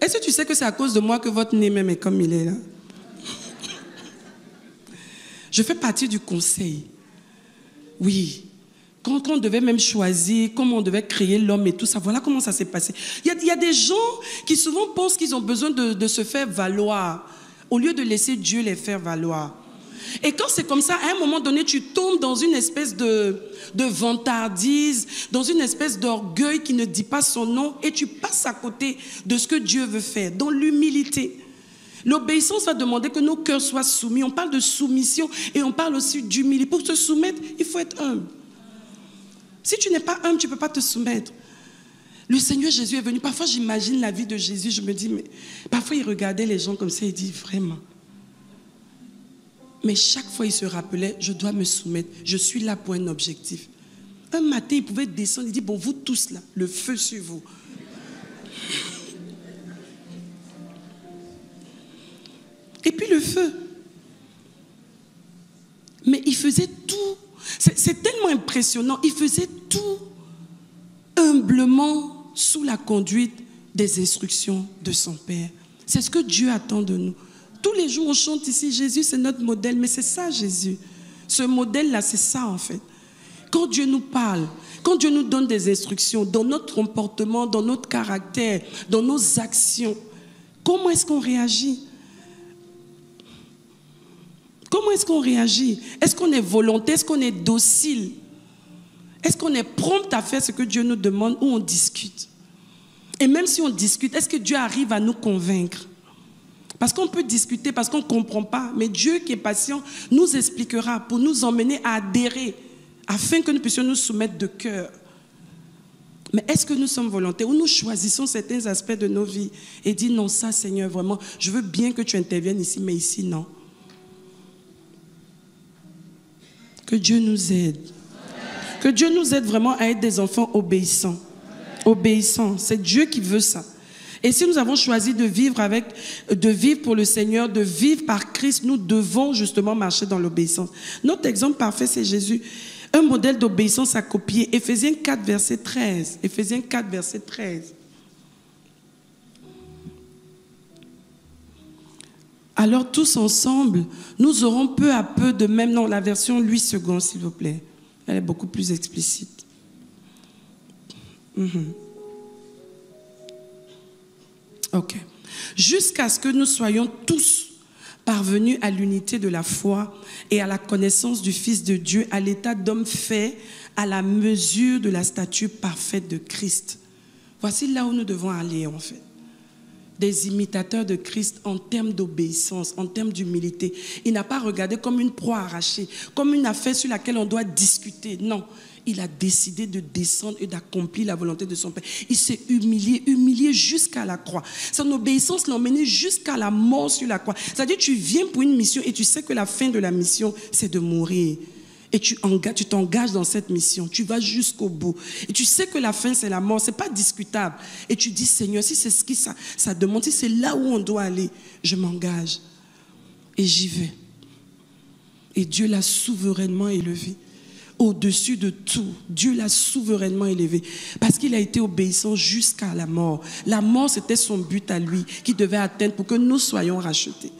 est-ce que tu sais que c'est à cause de moi que votre nez même est comme il est là? Je fais partie du conseil. Oui. Quand on devait même choisir, comment on devait créer l'homme et tout ça, voilà comment ça s'est passé. Il y a des gens qui souvent pensent qu'ils ont besoin de se faire valoir, au lieu de laisser Dieu les faire valoir. Et quand c'est comme ça, à un moment donné, tu tombes dans une espèce de vantardise, dans une espèce d'orgueil qui ne dit pas son nom, et tu passes à côté de ce que Dieu veut faire, dans l'humilité. L'obéissance va demander que nos cœurs soient soumis. On parle de soumission et on parle aussi d'humilité. Pour se soumettre, il faut être humble. Si tu n'es pas humble, tu ne peux pas te soumettre. Le Seigneur Jésus est venu. Parfois, j'imagine la vie de Jésus. Je me dis, mais parfois, il regardait les gens comme ça. Il dit, vraiment. Mais chaque fois, il se rappelait, je dois me soumettre. Je suis là pour un objectif. Un matin, il pouvait descendre. Il dit, bon, vous tous là, le feu sur vous. Et puis le feu. Mais il faisait tout. C'est tellement impressionnant. Il faisait tout humblement sous la conduite des instructions de son Père. C'est ce que Dieu attend de nous. Tous les jours, on chante ici, Jésus, c'est notre modèle. Mais c'est ça, Jésus. Ce modèle-là, c'est ça, en fait. Quand Dieu nous parle, quand Dieu nous donne des instructions dans notre comportement, dans notre caractère, dans nos actions, comment est-ce qu'on réagit ? Comment est-ce qu'on réagit? Est-ce qu'on est volontaire? Est-ce qu'on est docile? Est-ce qu'on est prompt à faire ce que Dieu nous demande ou on discute? Et même si on discute, est-ce que Dieu arrive à nous convaincre? Parce qu'on peut discuter, parce qu'on ne comprend pas. Mais Dieu qui est patient nous expliquera pour nous emmener à adhérer afin que nous puissions nous soumettre de cœur. Mais est-ce que nous sommes volontaires ou nous choisissons certains aspects de nos vies et disons non, ça Seigneur, vraiment, je veux bien que tu interviennes ici, mais ici non. Que Dieu nous aide. Que Dieu nous aide vraiment à être des enfants obéissants. Obéissants, c'est Dieu qui veut ça. Et si nous avons choisi de vivre pour le Seigneur, de vivre par Christ, nous devons justement marcher dans l'obéissance. Notre exemple parfait, c'est Jésus. Un modèle d'obéissance à copier. Éphésiens 4, verset 13. Éphésiens 4, verset 13. Alors tous ensemble, nous aurons peu à peu de même... Non, la version 8 secondes, s'il vous plaît. Elle est beaucoup plus explicite. Ok. Jusqu'à ce que nous soyons tous parvenus à l'unité de la foi et à la connaissance du Fils de Dieu, à l'état d'homme fait à la mesure de la stature parfaite de Christ. Voici là où nous devons aller en fait. Des imitateurs de Christ en termes d'obéissance, en termes d'humilité. Il n'a pas regardé comme une proie arrachée, comme une affaire sur laquelle on doit discuter. Non, il a décidé de descendre et d'accomplir la volonté de son Père. Il s'est humilié jusqu'à la croix. Son obéissance l'a emmené jusqu'à la mort sur la croix. C'est-à-dire tu viens pour une mission et tu sais que la fin de la mission, c'est de mourir. Et tu t'engages dans cette mission, tu vas jusqu'au bout. Et tu sais que la fin, c'est la mort, ce n'est pas discutable. Et tu dis, Seigneur, si c'est ce que ça demande, si c'est là où on doit aller, je m'engage. Et j'y vais. Et Dieu l'a souverainement élevé. Au-dessus de tout, Dieu l'a souverainement élevé. Parce qu'il a été obéissant jusqu'à la mort. La mort, c'était son but à lui, qu'il devait atteindre pour que nous soyons rachetés.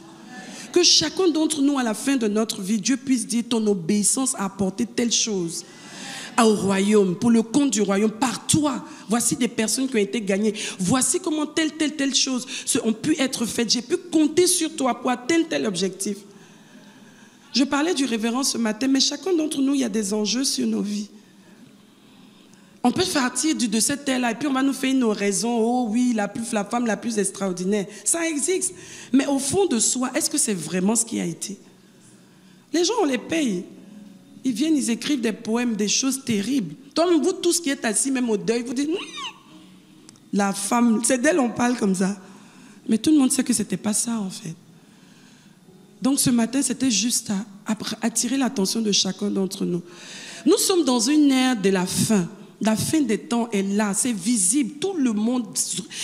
Que chacun d'entre nous, à la fin de notre vie, Dieu puisse dire, ton obéissance a apporté telle chose au royaume, pour le compte du royaume, par toi. Voici des personnes qui ont été gagnées. Voici comment telle chose ont pu être faites. J'ai pu compter sur toi pour atteindre tel objectif. Je parlais du révérend ce matin, mais chacun d'entre nous, il y a des enjeux sur nos vies. On peut partir de cette terre-là et puis on va nous faire nos raisons. Oh oui, la femme la plus extraordinaire. Ça existe. Mais au fond de soi, est-ce que c'est vraiment ce qui a été? Les gens, on les paye. Ils viennent, ils écrivent des poèmes, des choses terribles. Donc vous tous qui êtes assis même au deuil, vous dites, la femme, c'est d'elle on parle comme ça. Mais tout le monde sait que ce n'était pas ça en fait. Donc ce matin, c'était juste à attirer l'attention de chacun d'entre nous. Nous sommes dans une ère de la fin. La fin des temps est là, c'est visible. Tout le monde,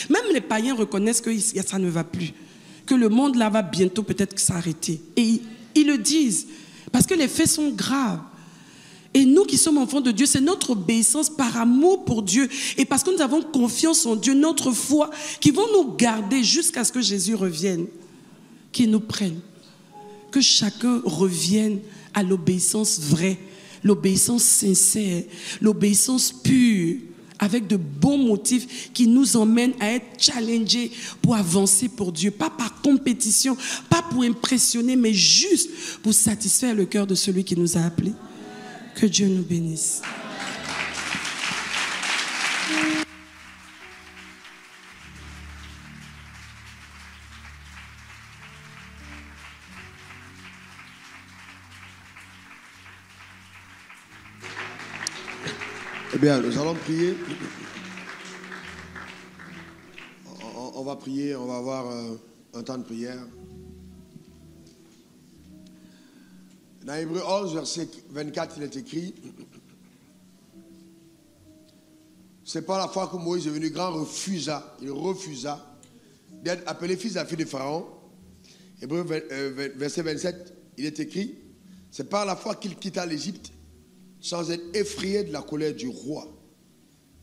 même les païens reconnaissent que ça ne va plus. Que le monde là va bientôt peut-être s'arrêter. Et ils le disent. Parce que les faits sont graves. Et nous qui sommes enfants de Dieu, c'est notre obéissance par amour pour Dieu. Et parce que nous avons confiance en Dieu, notre foi, qui vont nous garder jusqu'à ce que Jésus revienne. Qu'il nous prenne. Que chacun revienne à l'obéissance vraie, l'obéissance sincère, l'obéissance pure, avec de bons motifs qui nous emmènent à être challengés pour avancer pour Dieu. Pas par compétition, pas pour impressionner, mais juste pour satisfaire le cœur de celui qui nous a appelés. Que Dieu nous bénisse. Eh bien, nous allons prier. On va prier, on va avoir un temps de prière. Dans Hébreux 11, verset 24, il est écrit, c'est pas la fois que Moïse est venu grand il refusa d'être appelé fils de la fille de Pharaon. Hébreux verset 27, il est écrit, c'est pas la fois qu'il quitta l'Égypte sans être effrayé de la colère du roi,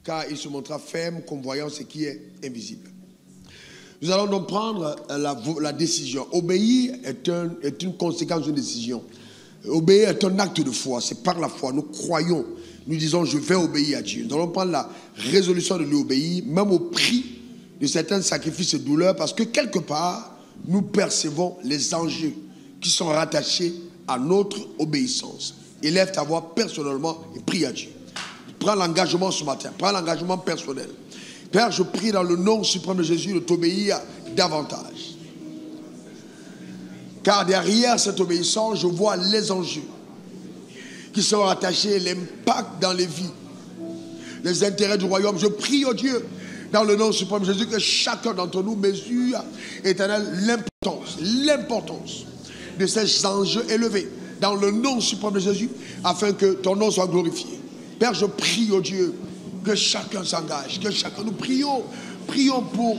car il se montra ferme comme voyant ce qui est invisible. Nous allons donc prendre la décision. Obéir est une conséquence d'une décision. Obéir est un acte de foi, c'est par la foi. Nous croyons, nous disons je vais obéir à Dieu. Nous allons prendre la résolution de lui obéir, même au prix de certains sacrifices et douleurs, parce que quelque part, nous percevons les enjeux qui sont rattachés à notre obéissance. Élève ta voix personnellement et prie à Dieu. Prends l'engagement ce matin, prends l'engagement personnel. Père, je prie dans le nom suprême de Jésus de t'obéir davantage. Car derrière cette obéissance, je vois les enjeux qui sont attachés, l'impact dans les vies, les intérêts du royaume. Je prie au Dieu, dans le nom suprême de Jésus, que chacun d'entre nous mesure, éternel, l'importance de ces enjeux élevés, dans le nom suprême de Jésus, afin que ton nom soit glorifié. Père, je prie au Dieu, que chacun s'engage, que chacun nous prions pour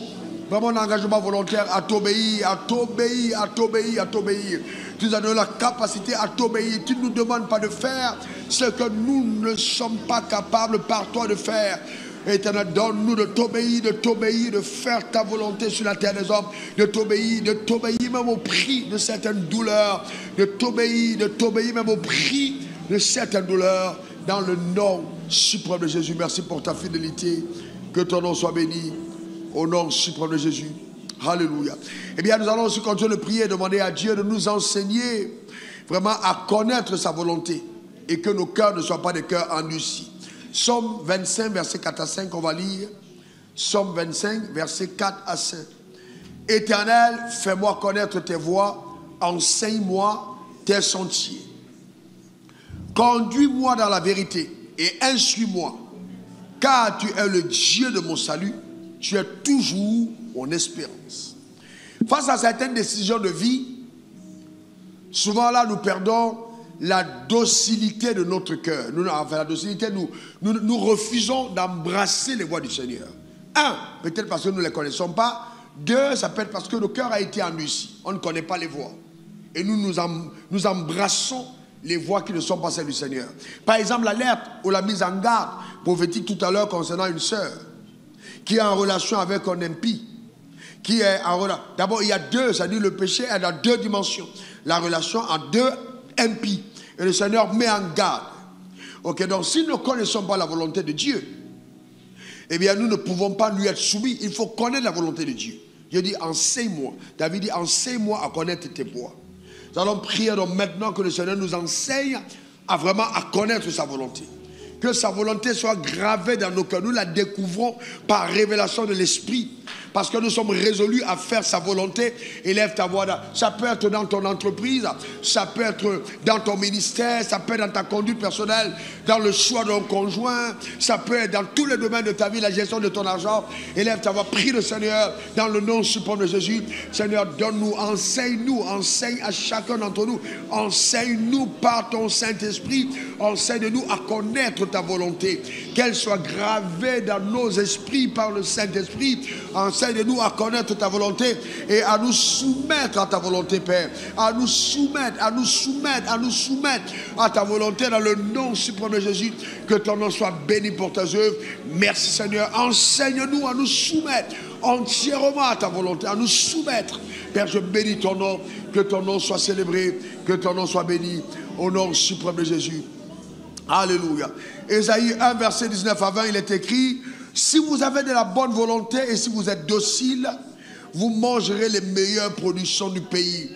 vraiment un engagement volontaire à t'obéir, à t'obéir, à t'obéir, à t'obéir. Tu nous as donné la capacité à t'obéir. Tu ne nous demandes pas de faire ce que nous ne sommes pas capables par toi de faire. Éternel, donne-nous de t'obéir, de faire ta volonté sur la terre des hommes, de t'obéir même au prix de certaines douleurs, de t'obéir même au prix de certaines douleurs, dans le nom suprême de Jésus. Merci pour ta fidélité, que ton nom soit béni, au nom suprême de Jésus. Alléluia. Eh bien, nous allons aussi continuer de prier et demander à Dieu de nous enseigner vraiment à connaître sa volonté et que nos cœurs ne soient pas des cœurs endurcis. Psaume 25, verset 4 à 5, on va lire. Psaume 25, verset 4 à 5. Éternel, fais-moi connaître tes voies, enseigne-moi tes sentiers. Conduis-moi dans la vérité et instruis-moi, car tu es le Dieu de mon salut, tu es toujours mon espérance. Face à certaines décisions de vie, souvent là nous perdons la docilité de notre cœur. Nous refusons d'embrasser les voies du Seigneur. Un, peut-être parce que nous ne les connaissons pas. Deux, ça peut être parce que le cœur a été endurci. On ne connaît pas les voies. et nous embrassons les voix qui ne sont pas celles du Seigneur. Par exemple, l'alerte ou la mise en garde prophétique tout à l'heure concernant une sœur qui est en relation avec un impie. Qui est en relation. D'abord, il y a deux, c'est-à-dire le péché est dans deux dimensions. La relation en deux impies. Et le Seigneur met en garde. Ok, donc si nous ne connaissons pas la volonté de Dieu, eh bien nous ne pouvons pas lui être soumis. Il faut connaître la volonté de Dieu. Dieu dit, enseigne-moi. David dit, enseigne-moi à connaître tes voies. Nous allons prier donc maintenant que le Seigneur nous enseigne à vraiment à connaître sa volonté. Que sa volonté soit gravée dans nos cœurs. Nous la découvrons par révélation de l'Esprit. Parce que nous sommes résolus à faire sa volonté. Élève ta voix. Ça peut être dans ton entreprise, ça peut être dans ton ministère, ça peut être dans ta conduite personnelle, dans le choix de ton conjoint, ça peut être dans tous les domaines de ta vie, la gestion de ton argent. Élève ta voix, prie le Seigneur dans le nom suprême de Jésus. Seigneur, donne-nous, enseigne-nous, enseigne à chacun d'entre nous, enseigne-nous par ton Saint-Esprit, enseigne-nous à connaître ta volonté, qu'elle soit gravée dans nos esprits par le Saint-Esprit. Enseigne-nous à connaître ta volonté et à nous soumettre à ta volonté, Père. À nous soumettre à ta volonté dans le nom suprême de Jésus. Que ton nom soit béni pour tes œuvres. Merci Seigneur. Enseigne-nous à nous soumettre entièrement à ta volonté, à nous soumettre. Père, je bénis ton nom. Que ton nom soit célébré, que ton nom soit béni. Au nom suprême de Jésus. Alléluia. Ésaïe 1, verset 19 à 20, il est écrit: si vous avez de la bonne volonté et si vous êtes docile, vous mangerez les meilleures productions du pays.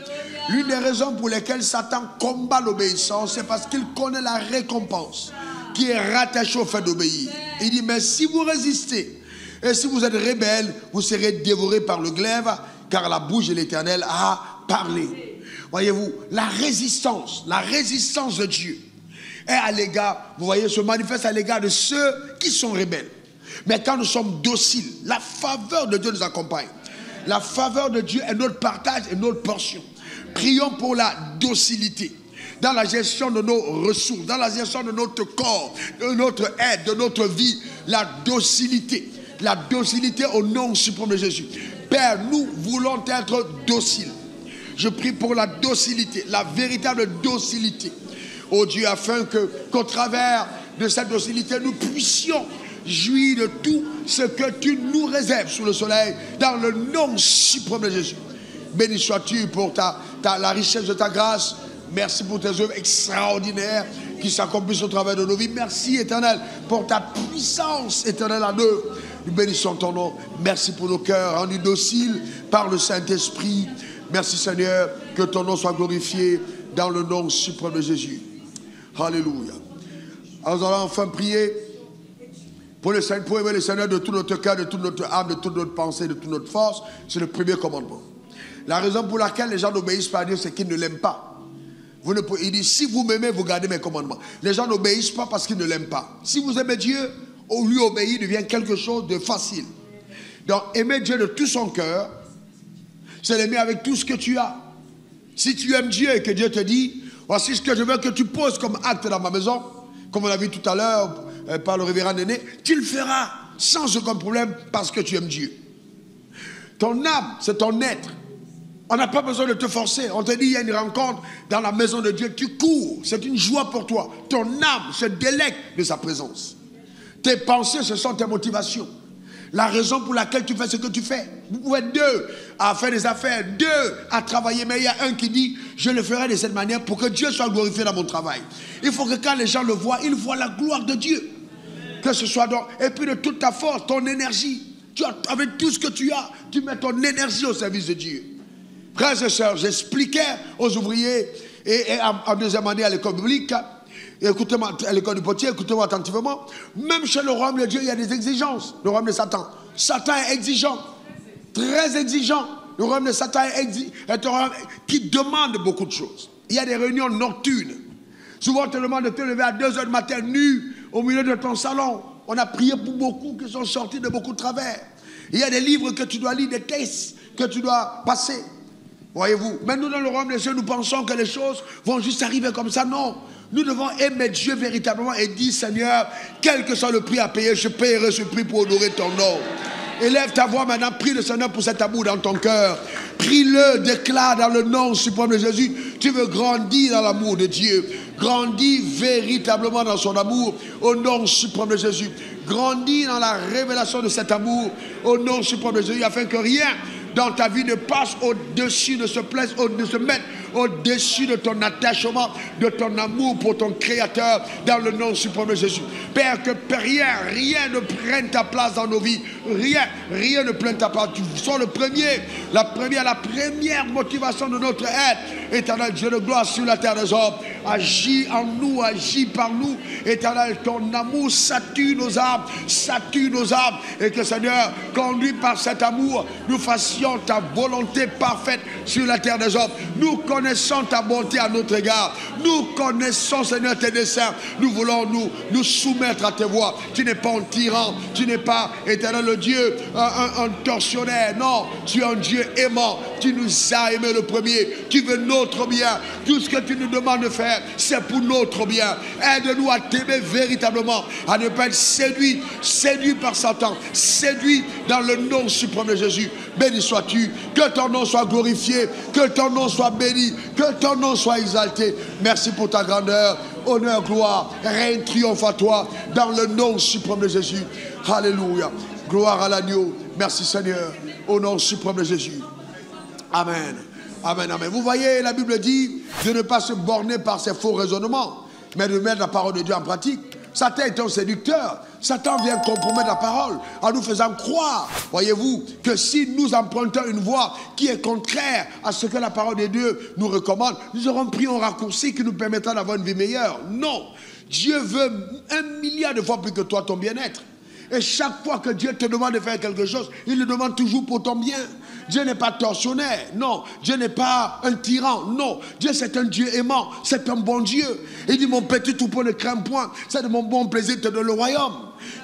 L'une des raisons pour lesquelles Satan combat l'obéissance, c'est parce qu'il connaît la récompense qui est rattachée au fait d'obéir. Il dit, mais si vous résistez et si vous êtes rebelles, vous serez dévorés par le glaive, car la bouche de l'Éternel a parlé. Voyez-vous, la résistance de Dieu est à l'égard, vous voyez, se manifeste à l'égard de ceux qui sont rebelles. Mais quand nous sommes dociles, la faveur de Dieu nous accompagne. La faveur de Dieu est notre partage et notre portion. Prions pour la docilité dans la gestion de nos ressources, dans la gestion de notre corps, de notre aide, de notre vie. La docilité au nom suprême de Jésus. Père, nous voulons être dociles. Je prie pour la docilité, la véritable docilité. Oh Dieu, afin qu'au travers de cette docilité, nous puissions jouir de tout ce que tu nous réserves sous le soleil, dans le nom suprême de Jésus. Béni sois-tu pour la richesse de ta grâce. Merci pour tes œuvres extraordinaires qui s'accomplissent au travers de nos vies. Merci, Éternel, pour ta puissance éternelle en œuvre. Nous bénissons ton nom. Merci pour nos cœurs rendus dociles par le Saint-Esprit. Merci, Seigneur, que ton nom soit glorifié dans le nom suprême de Jésus. Alléluia. Alors, nous allons enfin prier pour aimer le Seigneur de tout notre cœur, de toute notre âme, de toute notre pensée, de toute notre force. C'est le premier commandement. La raison pour laquelle les gens n'obéissent pas à Dieu, c'est qu'ils ne l'aiment pas. Il dit, si vous m'aimez, vous gardez mes commandements. Les gens n'obéissent pas parce qu'ils ne l'aiment pas. Si vous aimez Dieu, lui obéir devient quelque chose de facile. Donc, aimer Dieu de tout son cœur, c'est l'aimer avec tout ce que tu as. Si tu aimes Dieu et que Dieu te dit, voici ce que je veux que tu poses comme acte dans ma maison, comme on l'a vu tout à l'heure par le révérend Néné, tu le feras sans aucun problème parce que tu aimes Dieu. Ton âme, c'est ton être. On n'a pas besoin de te forcer. On te dit, il y a une rencontre dans la maison de Dieu. Tu cours, c'est une joie pour toi. Ton âme se délecte de sa présence. Tes pensées, ce sont tes motivations. La raison pour laquelle tu fais ce que tu fais. Vous pouvez être deux à faire des affaires, deux à travailler, mais il y a un qui dit, je le ferai de cette manière pour que Dieu soit glorifié dans mon travail. Il faut que quand les gens le voient, ils voient la gloire de Dieu. Que ce soit donc, et puis de toute ta force, ton énergie. Avec tout ce que tu as, tu mets ton énergie au service de Dieu. Frères et sœurs, j'expliquais aux ouvriers et en deuxième année à l'école biblique, écoutez-moi, à l'école du potier, écoutez-moi attentivement, même chez le royaume de Dieu, il y a des exigences. Le royaume de Satan. Satan est exigeant, très exigeant. Le royaume de Satan est un royaume qui demande beaucoup de choses. Il y a des réunions nocturnes. Souvent, on te demande de te lever à 2 h du matin, nu, au milieu de ton salon. On a prié pour beaucoup qui sont sortis de beaucoup de travers. Il y a des livres que tu dois lire, des tests que tu dois passer. Voyez-vous, mais nous dans le royaume des cieux, nous pensons que les choses vont juste arriver comme ça. Non, nous devons aimer Dieu véritablement et dire, Seigneur, quel que soit le prix à payer, je paierai ce prix pour honorer ton nom. Élève ta voix maintenant, prie le Seigneur pour cet amour dans ton cœur. Prie-le, déclare dans le nom suprême de Jésus, Tu veux grandir dans l'amour de Dieu. Grandis véritablement dans son amour au nom suprême de Jésus. Grandis dans la révélation de cet amour au nom suprême de Jésus, afin que rien dans ta vie ne passe au-dessus, ne se mette au-dessus de ton attachement, de ton amour pour ton Créateur, dans le nom suprême de Jésus. Père, que rien ne prenne ta place dans nos vies. Rien ne prenne ta place. Tu sois le premier, la première motivation de notre être. Éternel Dieu de gloire sur la terre des hommes. Agis en nous, agis par nous. Éternel, ton amour sature nos âmes, et que Seigneur, conduit par cet amour, nous fassions ta volonté parfaite sur la terre des hommes. Nous connaissons ta bonté à notre égard. Nous connaissons, Seigneur, tes desseins. Nous voulons nous soumettre à tes voies. Tu n'es pas un tyran. Tu n'es pas, Éternel, le Dieu, un tortionnaire. Non, tu es un Dieu aimant. Tu nous as aimés le premier. Tu veux notre bien. Tout ce que tu nous demandes de faire, c'est pour notre bien. Aide-nous à t'aimer véritablement, à ne pas être séduit par Satan, séduit dans le nom suprême de Jésus. Béni sois-tu, que ton nom soit glorifié, que ton nom soit béni, que ton nom soit exalté. Merci pour ta grandeur, honneur, gloire, règne, triomphe à toi, dans le nom suprême de Jésus. Alléluia, gloire à l'agneau. Merci Seigneur, au nom suprême de Jésus. Amen. Amen, amen. Vous voyez, la Bible dit de ne pas se borner par ses faux raisonnements, mais de mettre la parole de Dieu en pratique. Satan est un séducteur. Satan vient compromettre la parole en nous faisant croire, voyez-vous, que si nous empruntons une voie qui est contraire à ce que la parole de Dieu nous recommande, nous aurons pris un raccourci qui nous permettra d'avoir une vie meilleure. Non, Dieu veut 1 milliard de fois plus que toi ton bien-être. Et chaque fois que Dieu te demande de faire quelque chose, il le demande toujours pour ton bien. Dieu n'est pas tortionnaire, non. Dieu n'est pas un tyran, non. Dieu c'est un Dieu aimant, c'est un bon Dieu. Il dit, mon petit troupeau ne craint point, c'est de mon bon plaisir de te donner le royaume.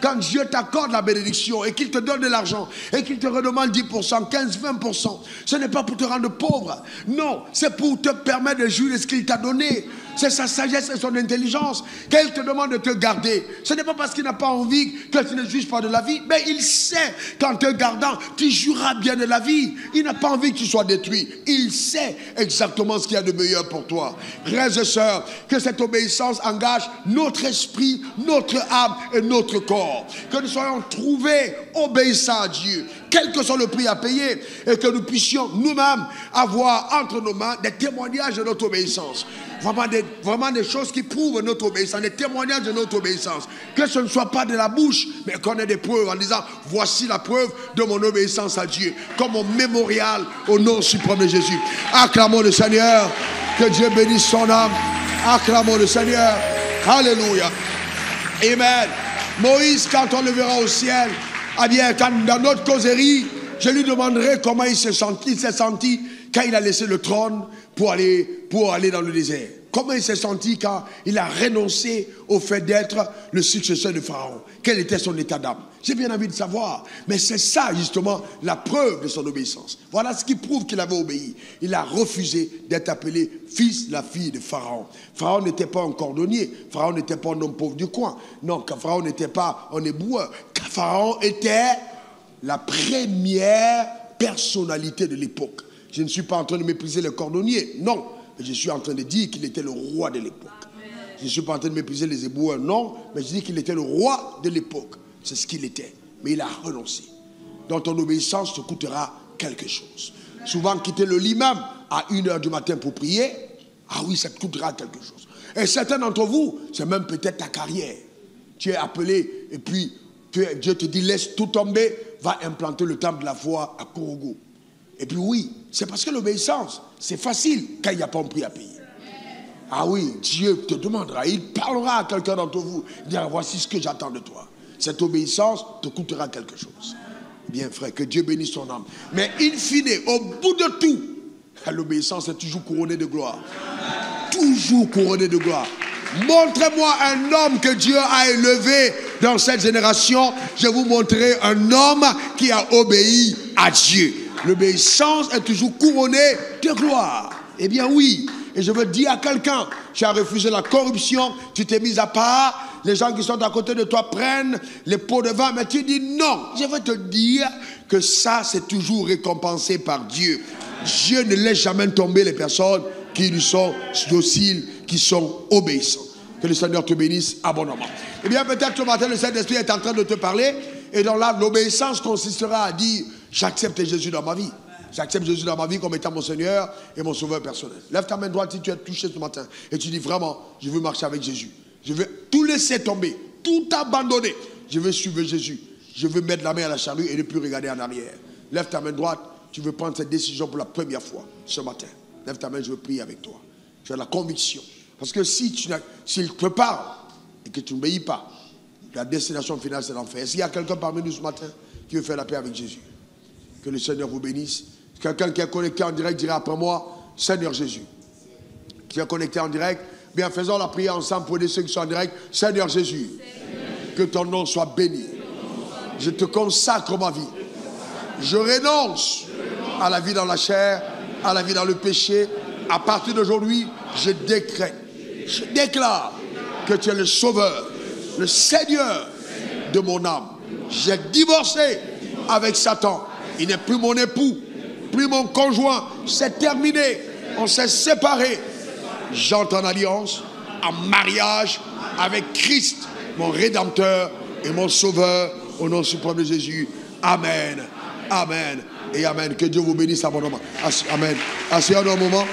Quand Dieu t'accorde la bénédiction et qu'il te donne de l'argent et qu'il te redemande 10%, 15, 20%, ce n'est pas pour te rendre pauvre. Non, c'est pour te permettre de jouir de ce qu'il t'a donné. C'est sa sagesse et son intelligence qu'elle te demande de te garder. Ce n'est pas parce qu'il n'a pas envie que tu ne jouisses pas de la vie, mais il sait qu'en te gardant, tu jouiras bien de la vie. Il n'a pas envie que tu sois détruit. Il sait exactement ce qu'il y a de meilleur pour toi. Frères et sœurs, que cette obéissance engage notre esprit, notre âme et notre corps. Que nous soyons trouvés obéissants à Dieu, quel que soit le prix à payer, et que nous puissions nous-mêmes avoir entre nos mains des témoignages de notre obéissance. Vraiment des choses qui prouvent notre obéissance, des témoignages de notre obéissance. Que ce ne soit pas de la bouche, mais qu'on ait des preuves en disant, voici la preuve de mon obéissance à Dieu, comme un mémorial au nom suprême de Jésus. Acclamons le Seigneur, que Dieu bénisse son âme. Acclamons le Seigneur. Alléluia. Amen. Moïse, quand on le verra au ciel, eh bien, quand dans notre causerie, je lui demanderai comment il s'est senti quand il a laissé le trône pour aller dans le désert. Comment il s'est senti quand il a renoncé au fait d'être le successeur de Pharaon. Quel était son état d'âme? J'ai bien envie de savoir. Mais c'est ça justement la preuve de son obéissance. Voilà ce qui prouve qu'il avait obéi. Il a refusé d'être appelé fils, la fille de Pharaon. Pharaon n'était pas un cordonnier. Pharaon n'était pas un homme pauvre du coin. Non, Pharaon n'était pas un éboueur. Pharaon était la première personnalité de l'époque. Je ne suis pas en train de mépriser les cordonniers, non. Mais je suis en train de dire qu'il était le roi de l'époque. Je ne suis pas en train de mépriser les éboueurs, non. Mais je dis qu'il était le roi de l'époque. C'est ce qu'il était. Mais il a renoncé. Dans ton obéissance te coûtera quelque chose. Souvent quitter le lit même à 1h du matin pour prier, ah oui, ça te coûtera quelque chose. Et certains d'entre vous, c'est même peut-être ta carrière. Tu es appelé et puis Dieu te dit laisse tout tomber, va implanter le temple de la foi à Korogo. Et puis oui, c'est parce que l'obéissance, c'est facile quand il n'y a pas un prix à payer. Ah oui, Dieu te demandera, il parlera à quelqu'un d'entre vous, il dira voici ce que j'attends de toi. Cette obéissance te coûtera quelque chose. Bien frère, que Dieu bénisse ton âme. Mais in fine, au bout de tout, l'obéissance est toujours couronnée de gloire. Toujours couronnée de gloire. Montrez-moi un homme que Dieu a élevé dans cette génération. Je vais vous montrer un homme qui a obéi à Dieu. L'obéissance est toujours couronnée de gloire. Eh bien oui. Et je veux dire à quelqu'un, tu as refusé la corruption, tu t'es mis à part, les gens qui sont à côté de toi prennent les pots de vin, mais tu dis non. Je veux te dire que ça, c'est toujours récompensé par Dieu. Dieu ne laisse jamais tomber les personnes qui lui sont dociles, qui sont obéissants. Que le Seigneur te bénisse abondamment. Eh bien, peut-être ce matin, le Saint-Esprit est en train de te parler. Et dans l'obéissance consistera à dire, j'accepte Jésus dans ma vie. J'accepte Jésus dans ma vie comme étant mon Seigneur et mon Sauveur personnel. Lève ta main droite si tu es touché ce matin. Et tu dis vraiment, je veux marcher avec Jésus. Je veux tout laisser tomber, tout abandonner. Je veux suivre Jésus. Je veux mettre la main à la charrue et ne plus regarder en arrière. Lève ta main droite. Tu veux prendre cette décision pour la première fois ce matin. Lève ta main, je veux prier avec toi. Tu as la conviction. Parce que s'il te parle et que tu n'obéis pas, la destination finale, c'est l'enfer. Est-ce qu'il y a quelqu'un parmi nous ce matin qui veut faire la paix avec Jésus? Que le Seigneur vous bénisse. Quelqu'un qui est connecté en direct dira après moi, Seigneur Jésus. Qui est connecté en direct, bien faisons la prière ensemble pour aider ceux qui sont en direct. Seigneur Jésus, que ton nom soit béni. Je te consacre ma vie. Je renonce à la vie dans la chair, à la vie dans le péché. À partir d'aujourd'hui, je décrète, je déclare que tu es le Sauveur, le Seigneur de mon âme. J'ai divorcé avec Satan. Il n'est plus mon époux, plus mon conjoint. C'est terminé. On s'est séparés. J'entre en alliance, en mariage avec Christ, mon Rédempteur et mon Sauveur, au nom suprême de Jésus. Amen, amen et amen. Que Dieu vous bénisse abondamment. Amen. Asseyez-vous un moment.